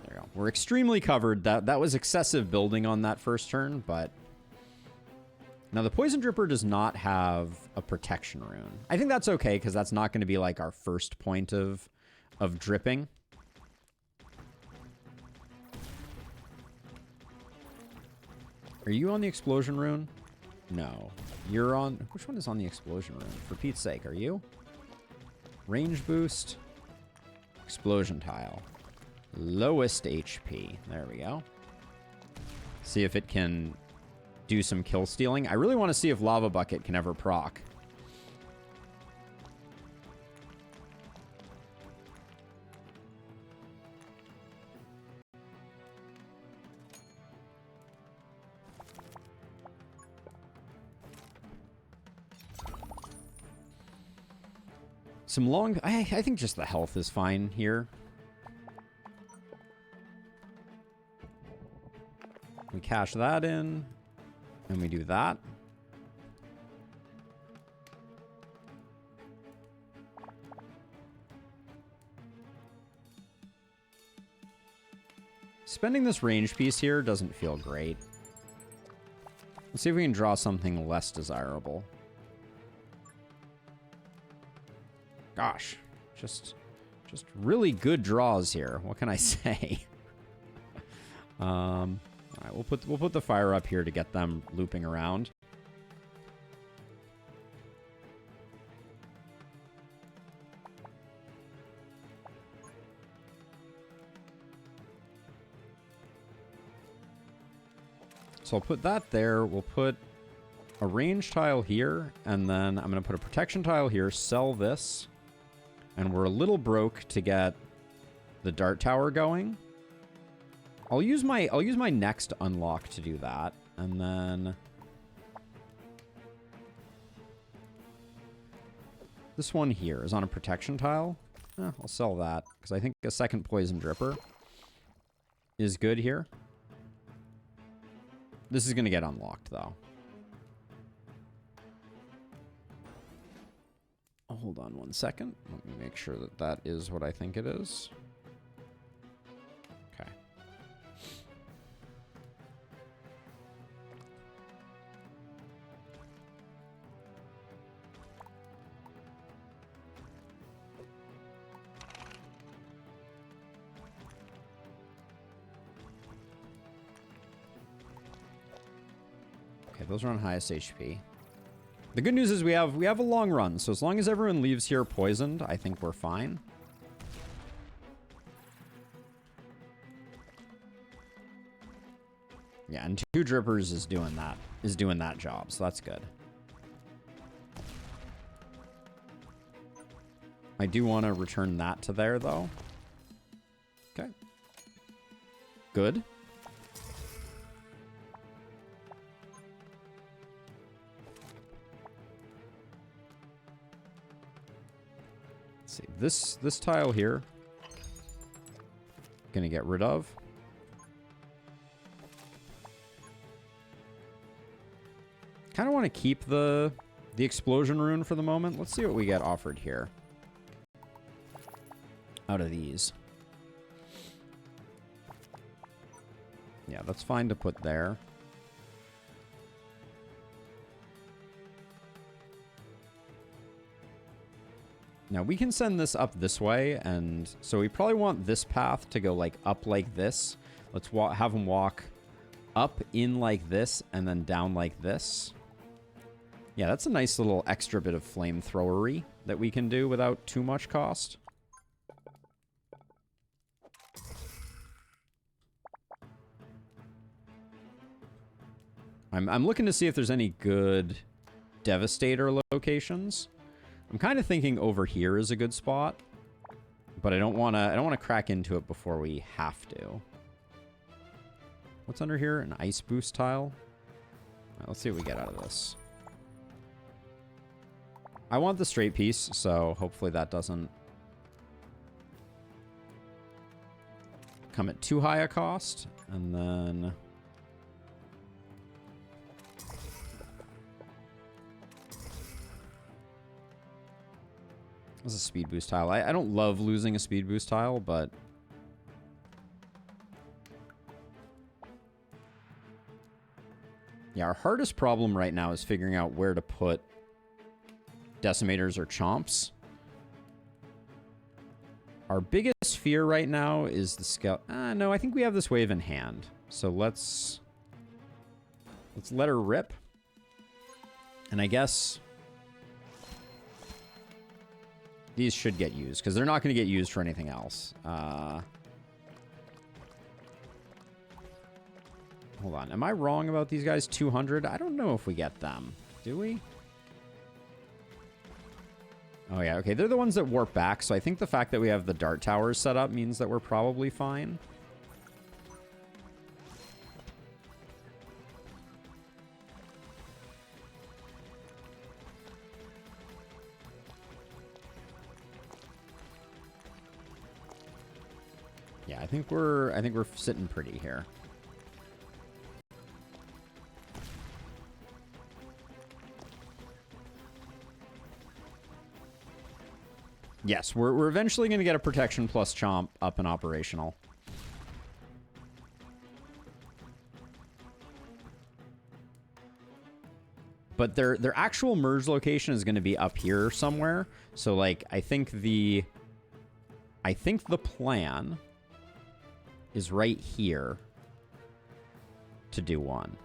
you go. We're extremely covered. That was excessive building on that first turn, but now the Poison Dripper does not have a protection rune. I think that's okay, because that's not going to be like our first point of dripping. Are you on the explosion rune? No. You're on... Which one is on the explosion rune? For Pete's sake, are you? Range boost. Explosion tile. Lowest HP. There we go. See if it can do some kill stealing. I really want to see if Lava Bucket can ever proc. Some long... I think just the health is fine here. We cash that in. And we do that. Spending this range piece here doesn't feel great. Let's see if we can draw something less desirable. Gosh, just really good draws here. What can I say? All right, we'll put the fire up here to get them looping around. So I'll put that there. We'll put a range tile here, and then I'm going to put a protection tile here, sell this. And we're a little broke to get the dart tower going. I'll use my next unlock to do that, and then this one here is on a protection tile. I'll sell that because I think a second poison dripper is good here. This is going to get unlocked though. Hold on one second. Let me make sure that that is what I think it is. Okay. Okay, those are on highest HP. The good news is we have a long run, so as long as everyone leaves here poisoned, I think we're fine. Yeah, and 2 drippers is doing that job, so that's good. I do want to return that to there though. Okay. Good. Let's see. This tile here, gonna get rid of. Kind of want to keep the explosion rune for the moment. Let's see what we get offered here out of these. Yeah, that's fine to put there. Now we can send this up this way, and so we probably want this path to go like up like this. Let's have them walk up in like this and then down like this. Yeah, that's a nice little extra bit of flamethrowery that we can do without too much cost. I'm looking to see if there's any good Devastator locations. I'm kind of thinking over here is a good spot, but I don't want to crack into it before we have to. What's under here? An ice boost tile. All right, let's see what we get out of this. I want the straight piece, so hopefully that doesn't come at too high a cost. And then this is a speed boost tile. I don't love losing a speed boost tile, but yeah, our hardest problem right now is figuring out where to put decimators or chomps. Our biggest fear right now is the scale. No, I think we have this wave in hand. So let's let her rip. And I guess these should get used, because they're not going to get used for anything else. Hold on. Am I wrong about these guys? 200? I don't know if we get them. Do we? Oh, yeah. Okay, they're the ones that warp back, so I think the fact that we have the dart towers set up means that we're probably fine. Yeah, I think we're sitting pretty here. Yes, we're eventually going to get a protection plus chomp up and operational. But their actual merge location is going to be up here somewhere. So like I think the plan is right here to do one.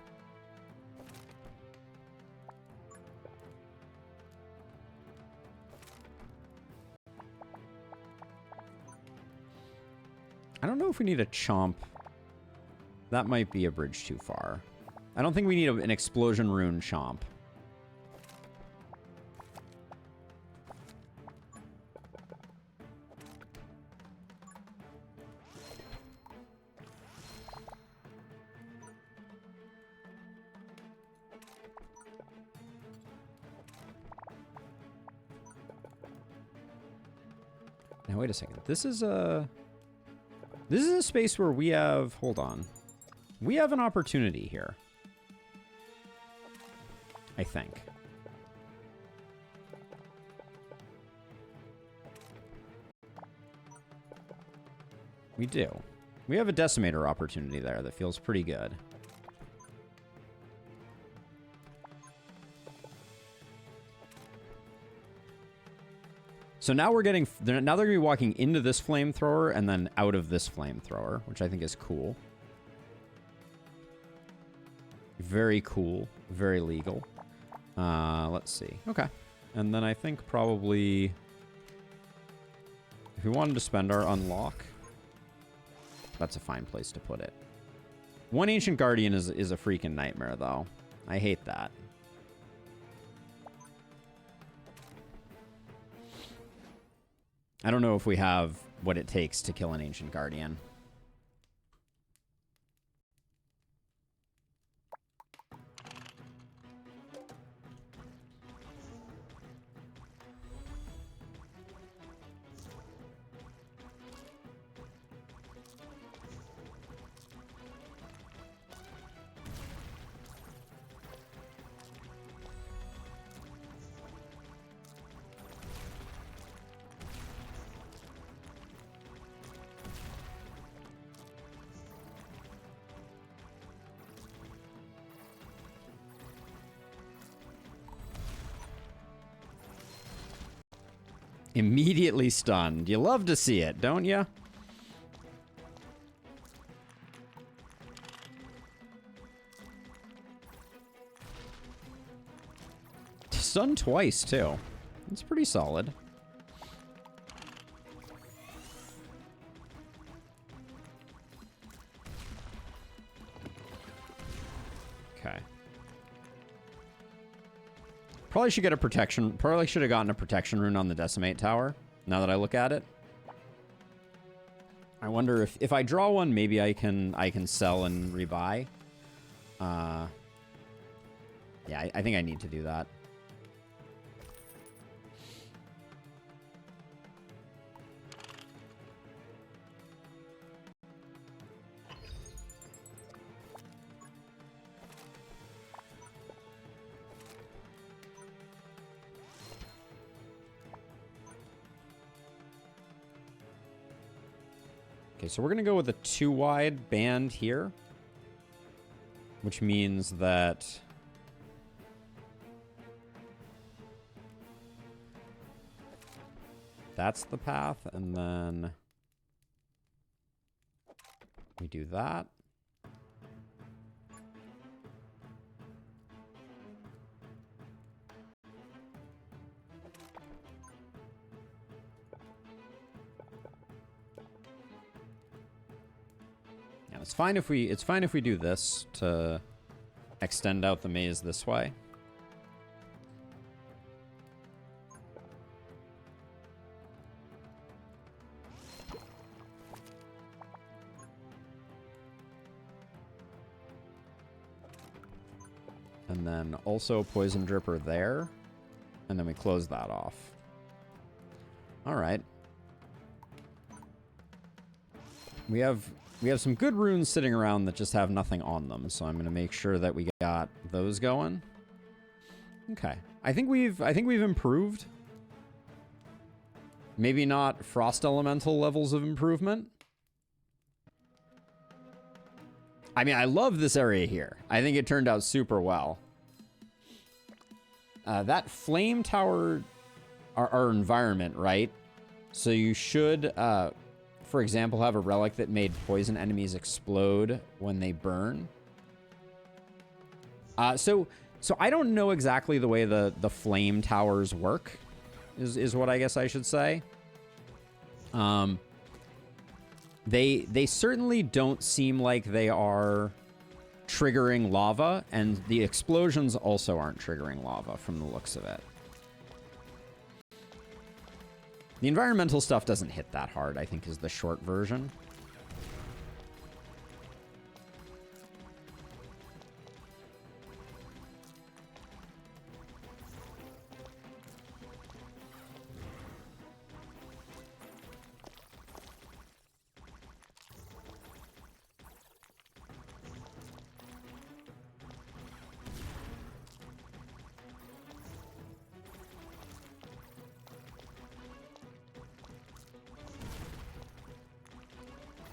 I don't know if we need a chomp. That might be a bridge too far. I don't think we need an explosion rune chomp. Now wait a second. This is a space where we have... Hold on. We have an opportunity here. I think. We do. We have a decimator opportunity there that feels pretty good. So now we're getting... Now they're going to be walking into this flamethrower and then out of this flamethrower, which I think is cool. Very cool. Very legal. Let's see. Okay. And then I think probably... If we wanted to spend our unlock, that's a fine place to put it. One Ancient Guardian is a freaking nightmare, though. I hate that. I don't know if we have what it takes to kill an Ancient Guardian. Immediately stunned. You love to see it, don't you? Stunned twice, too. It's pretty solid. Okay. Probably should get a protection. Probably should have gotten a protection rune on the Decimate Tower, now that I look at it. I wonder if I draw one, maybe I can sell and rebuy. Yeah, I think I need to do that. Okay, so we're going to go with a 2-wide band here, which means that that's the path, and then we do that. It's fine if we do this to extend out the maze this way. And then also Poison Dripper there. And then we close that off. All right. We have some good runes sitting around that just have nothing on them, so I'm going to make sure that we got those going. Okay. I think we've improved. Maybe not Frost Elemental levels of improvement. I mean, I love this area here. I think it turned out super well. That Flame Tower, our environment, right? So you should... for example, have a relic that made poison enemies explode when they burn. So I don't know exactly the way the flame towers work, is what I guess I should say. They certainly don't seem like they are triggering lava, and the explosions also aren't triggering lava from the looks of it. The environmental stuff doesn't hit that hard, I think, is the short version.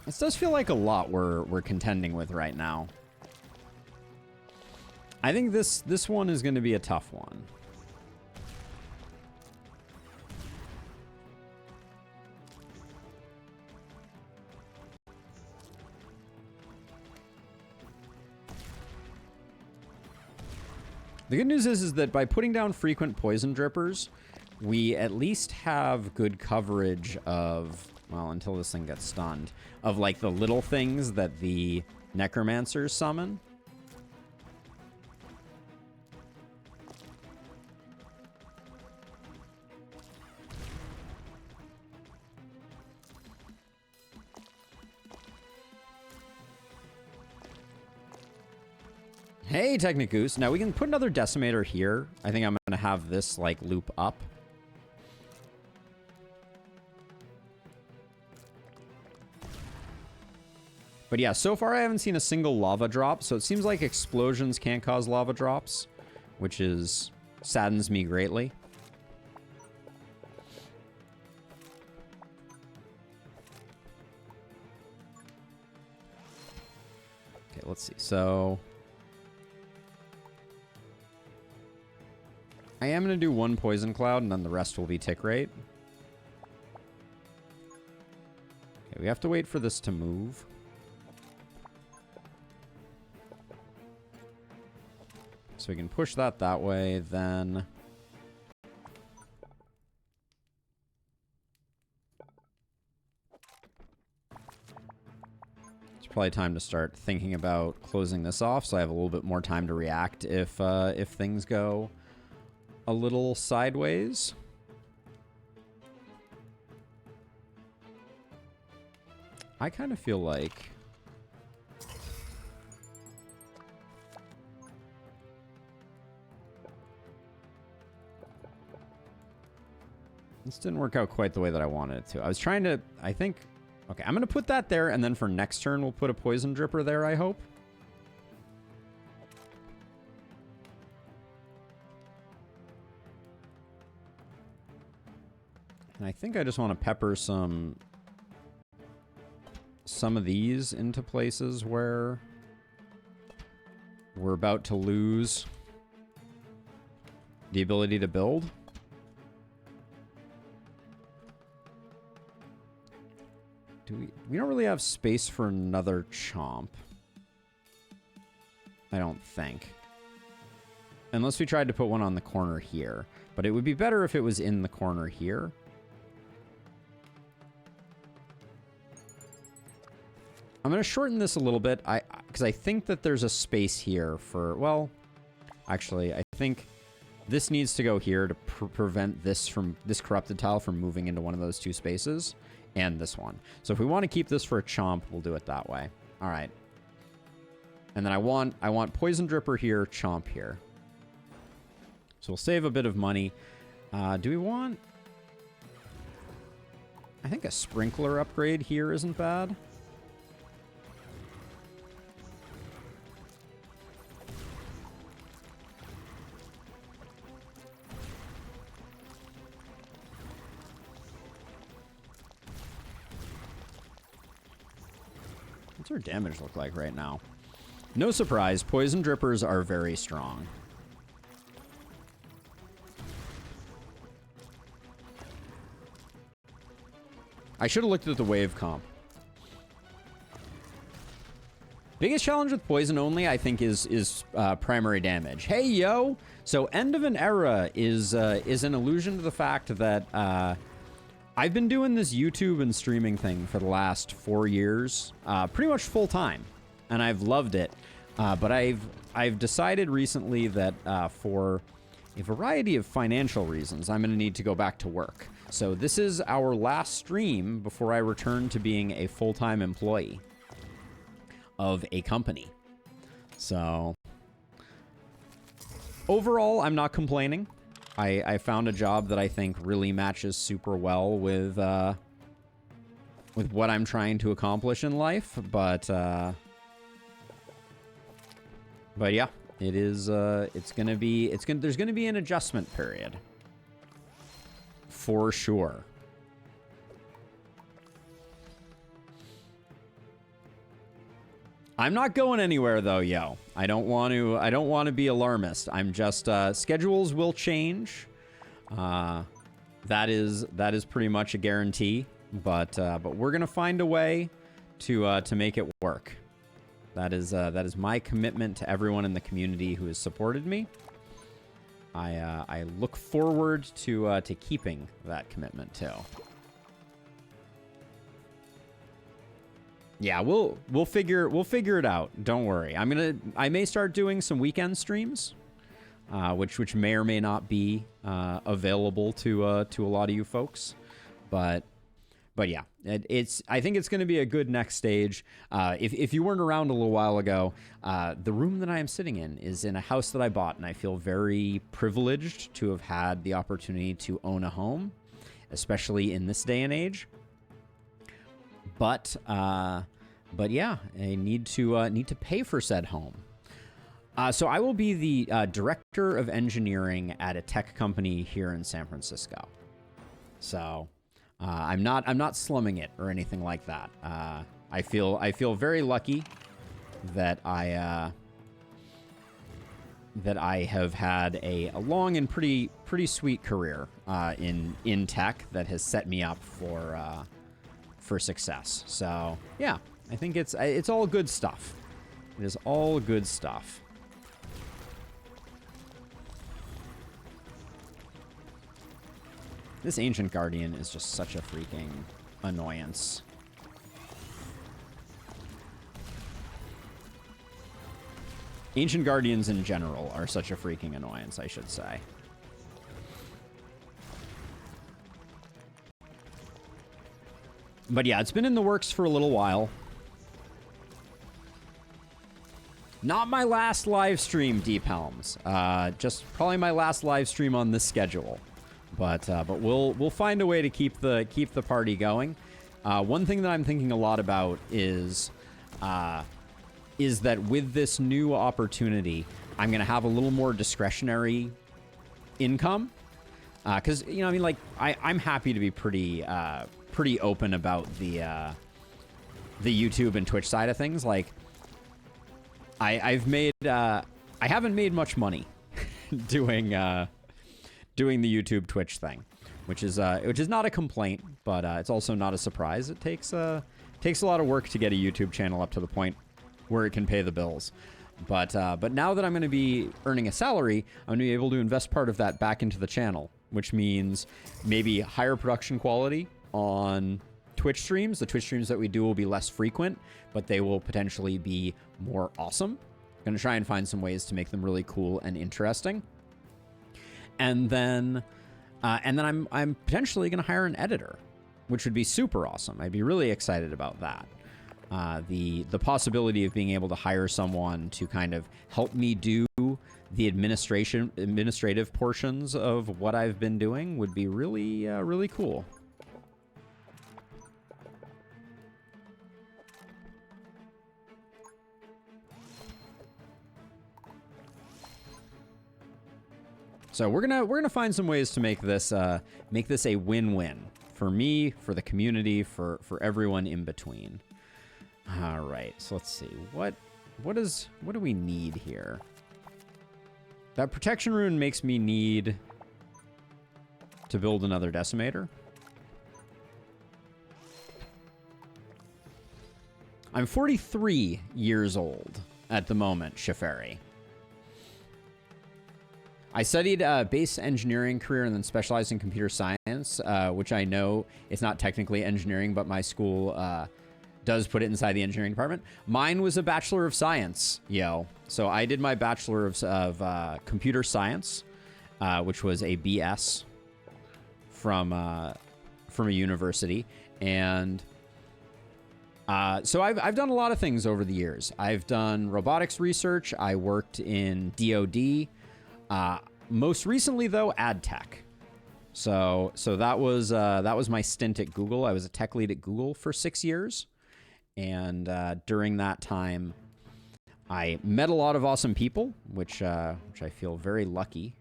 This does feel like a lot we're contending with right now. I think this one is going to be a tough one. The good news is that by putting down frequent poison drippers, we at least have good coverage of, well, until this thing gets stunned, of like the little things that the necromancers summon. Hey, Technicoos. Now we can put another decimator here. I think I'm going to have this like loop up. But yeah, so far I haven't seen a single lava drop, so it seems like explosions can't cause lava drops, which saddens me greatly. Okay, let's see. So I am going to do one poison cloud, and then the rest will be tick rate. we have to wait for this to move? So we can push that way, then... It's probably time to start thinking about closing this off, so I have a little bit more time to react if things go a little sideways. I kind of feel like... This didn't work out quite the way that I wanted it to. I was trying to, I think... Okay, I'm going to put that there, and then for next turn, we'll put a Poison Dripper there, I hope. And I think I just want to pepper some of these into places where we're about to lose the ability to build. We don't really have space for another Chomp. I don't think. Unless we tried to put one on the corner here. But it would be better if it was in the corner here. I'm going to shorten this a little bit, because I think that there's a space here for, well, actually, I think this needs to go here to prevent this corrupted tile from moving into one of those two spaces, and this one. So if we want to keep this for a Chomp, we'll do it that way. All right. And then I want Poison Dripper here, Chomp here. So we'll save a bit of money. Do we want... I think a Sprinkler upgrade here isn't bad. What's our damage look like right now? No surprise, Poison Drippers are very strong. I should have looked at the wave comp. Biggest challenge with poison only, I think, is primary damage. Hey, yo! So End of an Era is an allusion to the fact that I've been doing this YouTube and streaming thing for the last 4 years, pretty much full time, and I've loved it. But I've decided recently that for a variety of financial reasons, I'm going to need to go back to work. So this is our last stream before I return to being a full-time employee of a company. So overall, I'm not complaining. I found a job that I think really matches super well with what I'm trying to accomplish in life, but yeah, it is there's gonna be an adjustment period for sure. I'm not going anywhere though, yo. I don't want to be alarmist. I'm just schedules will change. That is pretty much a guarantee, but we're going to find a way to make it work. That is my commitment to everyone in the community who has supported me. I look forward to keeping that commitment too. Yeah, we'll figure it out. Don't worry. I may start doing some weekend streams, which may or may not be available to a lot of you folks, but yeah, I think it's going to be a good next stage. If you weren't around a little while ago, the room that I am sitting in is in a house that I bought, and I feel very privileged to have had the opportunity to own a home, especially in this day and age. But yeah, I need to pay for said home. So I will be the director of engineering at a tech company here in San Francisco. So I'm not slumming it or anything like that. I feel very lucky that I have had a long and pretty sweet career in tech that has set me up for success. So yeah, I think it's all good stuff. It is all good stuff. This Ancient Guardian is just such a freaking annoyance. Ancient Guardians in general are such a freaking annoyance, I should say. But yeah, it's been in the works for a little while. Not my last live stream, Deep Helms. Just probably my last live stream on this schedule. But we'll find a way to keep the party going. One thing that I'm thinking a lot about is that with this new opportunity, I'm gonna have a little more discretionary income. Because you know, I mean, like I'm happy to be pretty open about the YouTube and Twitch side of things. Like I haven't made much money doing the YouTube Twitch thing, which is not a complaint, but it's also not a surprise. It takes a lot of work to get a YouTube channel up to the point where it can pay the bills. But now that I'm going to be earning a salary, I'm going to be able to invest part of that back into the channel, which means maybe higher production quality on Twitch streams. The Twitch streams that we do will be less frequent, but they will potentially be more awesome. I'm going to try and find some ways to make them really cool and interesting. And then I'm potentially going to hire an editor, which would be super awesome. I'd be really excited about that. The possibility of being able to hire someone to kind of help me do the administrative portions of what I've been doing would be really, really cool. So we're gonna find some ways to make this a win-win for me, for the community, for everyone in between. All right, so let's see what do we need here? That protection rune makes me need to build another decimator. I'm 43 years old at the moment, Shaferi. I studied base engineering career and then specialized in computer science, which I know it's not technically engineering, but my school does put it inside the engineering department. Mine was a Bachelor of Science, yo. So I did my Bachelor of Computer Science, which was a BS from a university. And so I've done a lot of things over the years. I've done robotics research. I worked in DoD. Most recently, though, ad tech. So that was my stint at Google. I was a tech lead at Google for 6 years, and during that time, I met a lot of awesome people, which I feel very lucky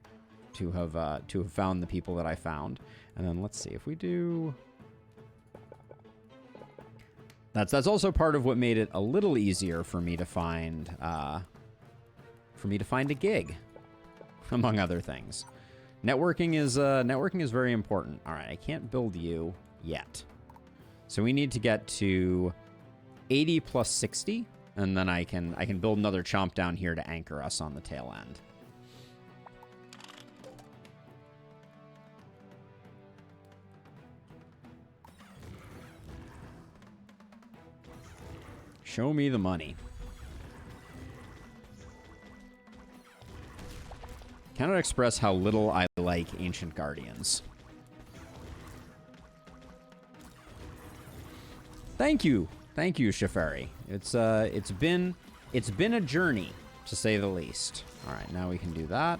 to have found the people that I found. And then let's see if we do. That's also part of what made it a little easier for me to find a gig. Among other things. Networking is very important. All right, I can't build you yet. So we need to get to 80 plus 60, and then I can build another chomp down here to anchor us on the tail end. Show me the money. Cannot express how little I like Ancient Guardians. Thank you, Shafari. It's been a journey, to say the least. All right, now we can do that.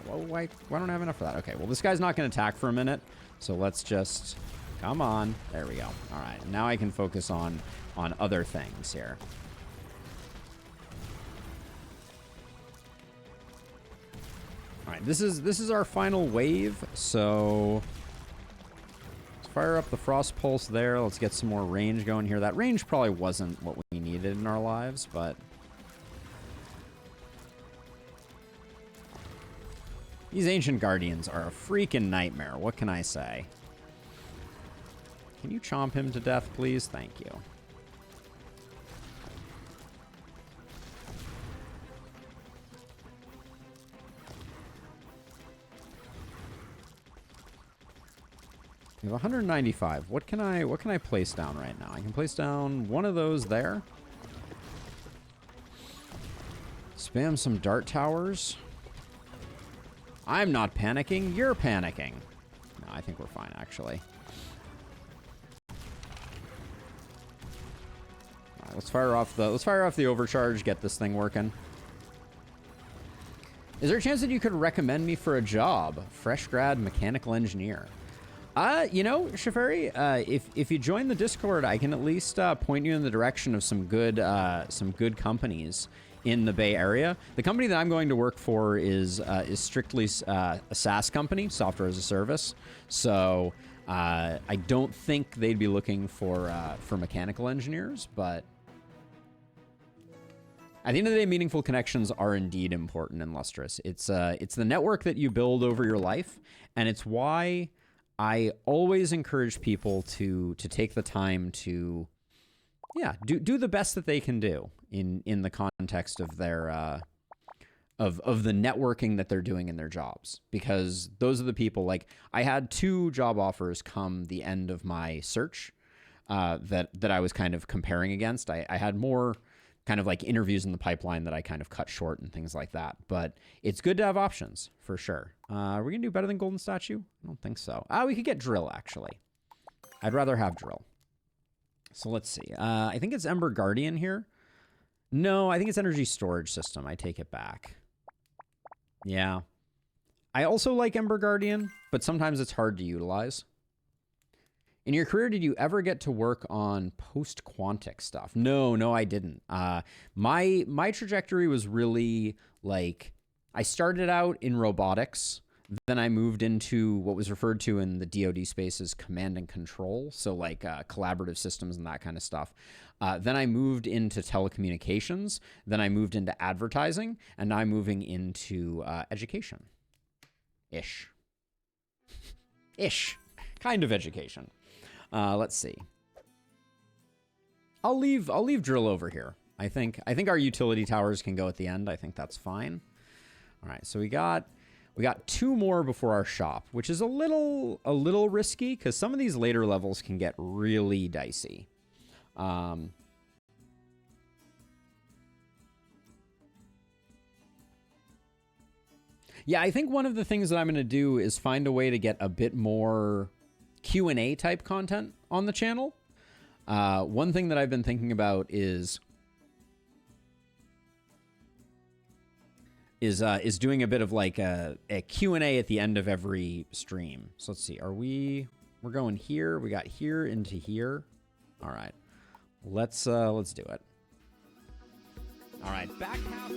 Why don't I have enough for that? Okay, well this guy's not going to attack for a minute, so let's just come on. There we go. All right, now I can focus on other things here. All right, this is our final wave, so let's fire up the Frost Pulse there. Let's get some more range going here. That range probably wasn't what we needed in our lives, but these Ancient Guardians are a freaking nightmare. What can I say? Can you chomp him to death, please? Thank you. We have 195. What can I place down right now? I can place down one of those there. Spam some dart towers. I'm not panicking. You're panicking. No, I think we're fine, actually. All right, let's fire off the overcharge. Get this thing working. Is there a chance that you could recommend me for a job? Fresh grad mechanical engineer. You know, Shafari, if you join the Discord, I can at least point you in the direction of some good companies in the Bay Area. The company that I'm going to work for is strictly a SaaS company, software as a service. So I don't think they'd be looking for mechanical engineers, but at the end of the day, meaningful connections are indeed important in Lustrous. It's the network that you build over your life, and it's why I always encourage people to take the time to, yeah, do the best that they can do in the context of their of the networking that they're doing in their jobs, because those are the people. Like, I had 2 job offers come the end of my search that I was kind of comparing against. I had more kind of like interviews in the pipeline that I kind of cut short and things like that. But it's good to have options for sure. Are we gonna do better than Golden Statue? I don't think so. We could get Drill, actually. I'd rather have Drill. So let's see. I think it's Ember Guardian here. No, I think it's Energy Storage System. I take it back. Yeah. I also like Ember Guardian, but sometimes it's hard to utilize. In your career, did you ever get to work on post-quantic stuff? No, I didn't. My trajectory was really like, I started out in robotics, then I moved into what was referred to in the DoD space as command and control, so like collaborative systems and that kind of stuff. Then I moved into telecommunications, then I moved into advertising, and now I'm moving into education. Ish. Kind of education. Let's see. I'll leave Drill over here. I think our utility towers can go at the end. I think that's fine. All right, so we got 2 more before our shop, which is a little risky because some of these later levels can get really dicey. Yeah, I think one of the things that I'm going to do is find a way to get a bit more Q&A type content on the channel. One thing that I've been thinking about is doing a bit of like a Q&A at the end of every stream. So let's see. We're going here. We got here into here. All right. Let's do it. All right. Back half.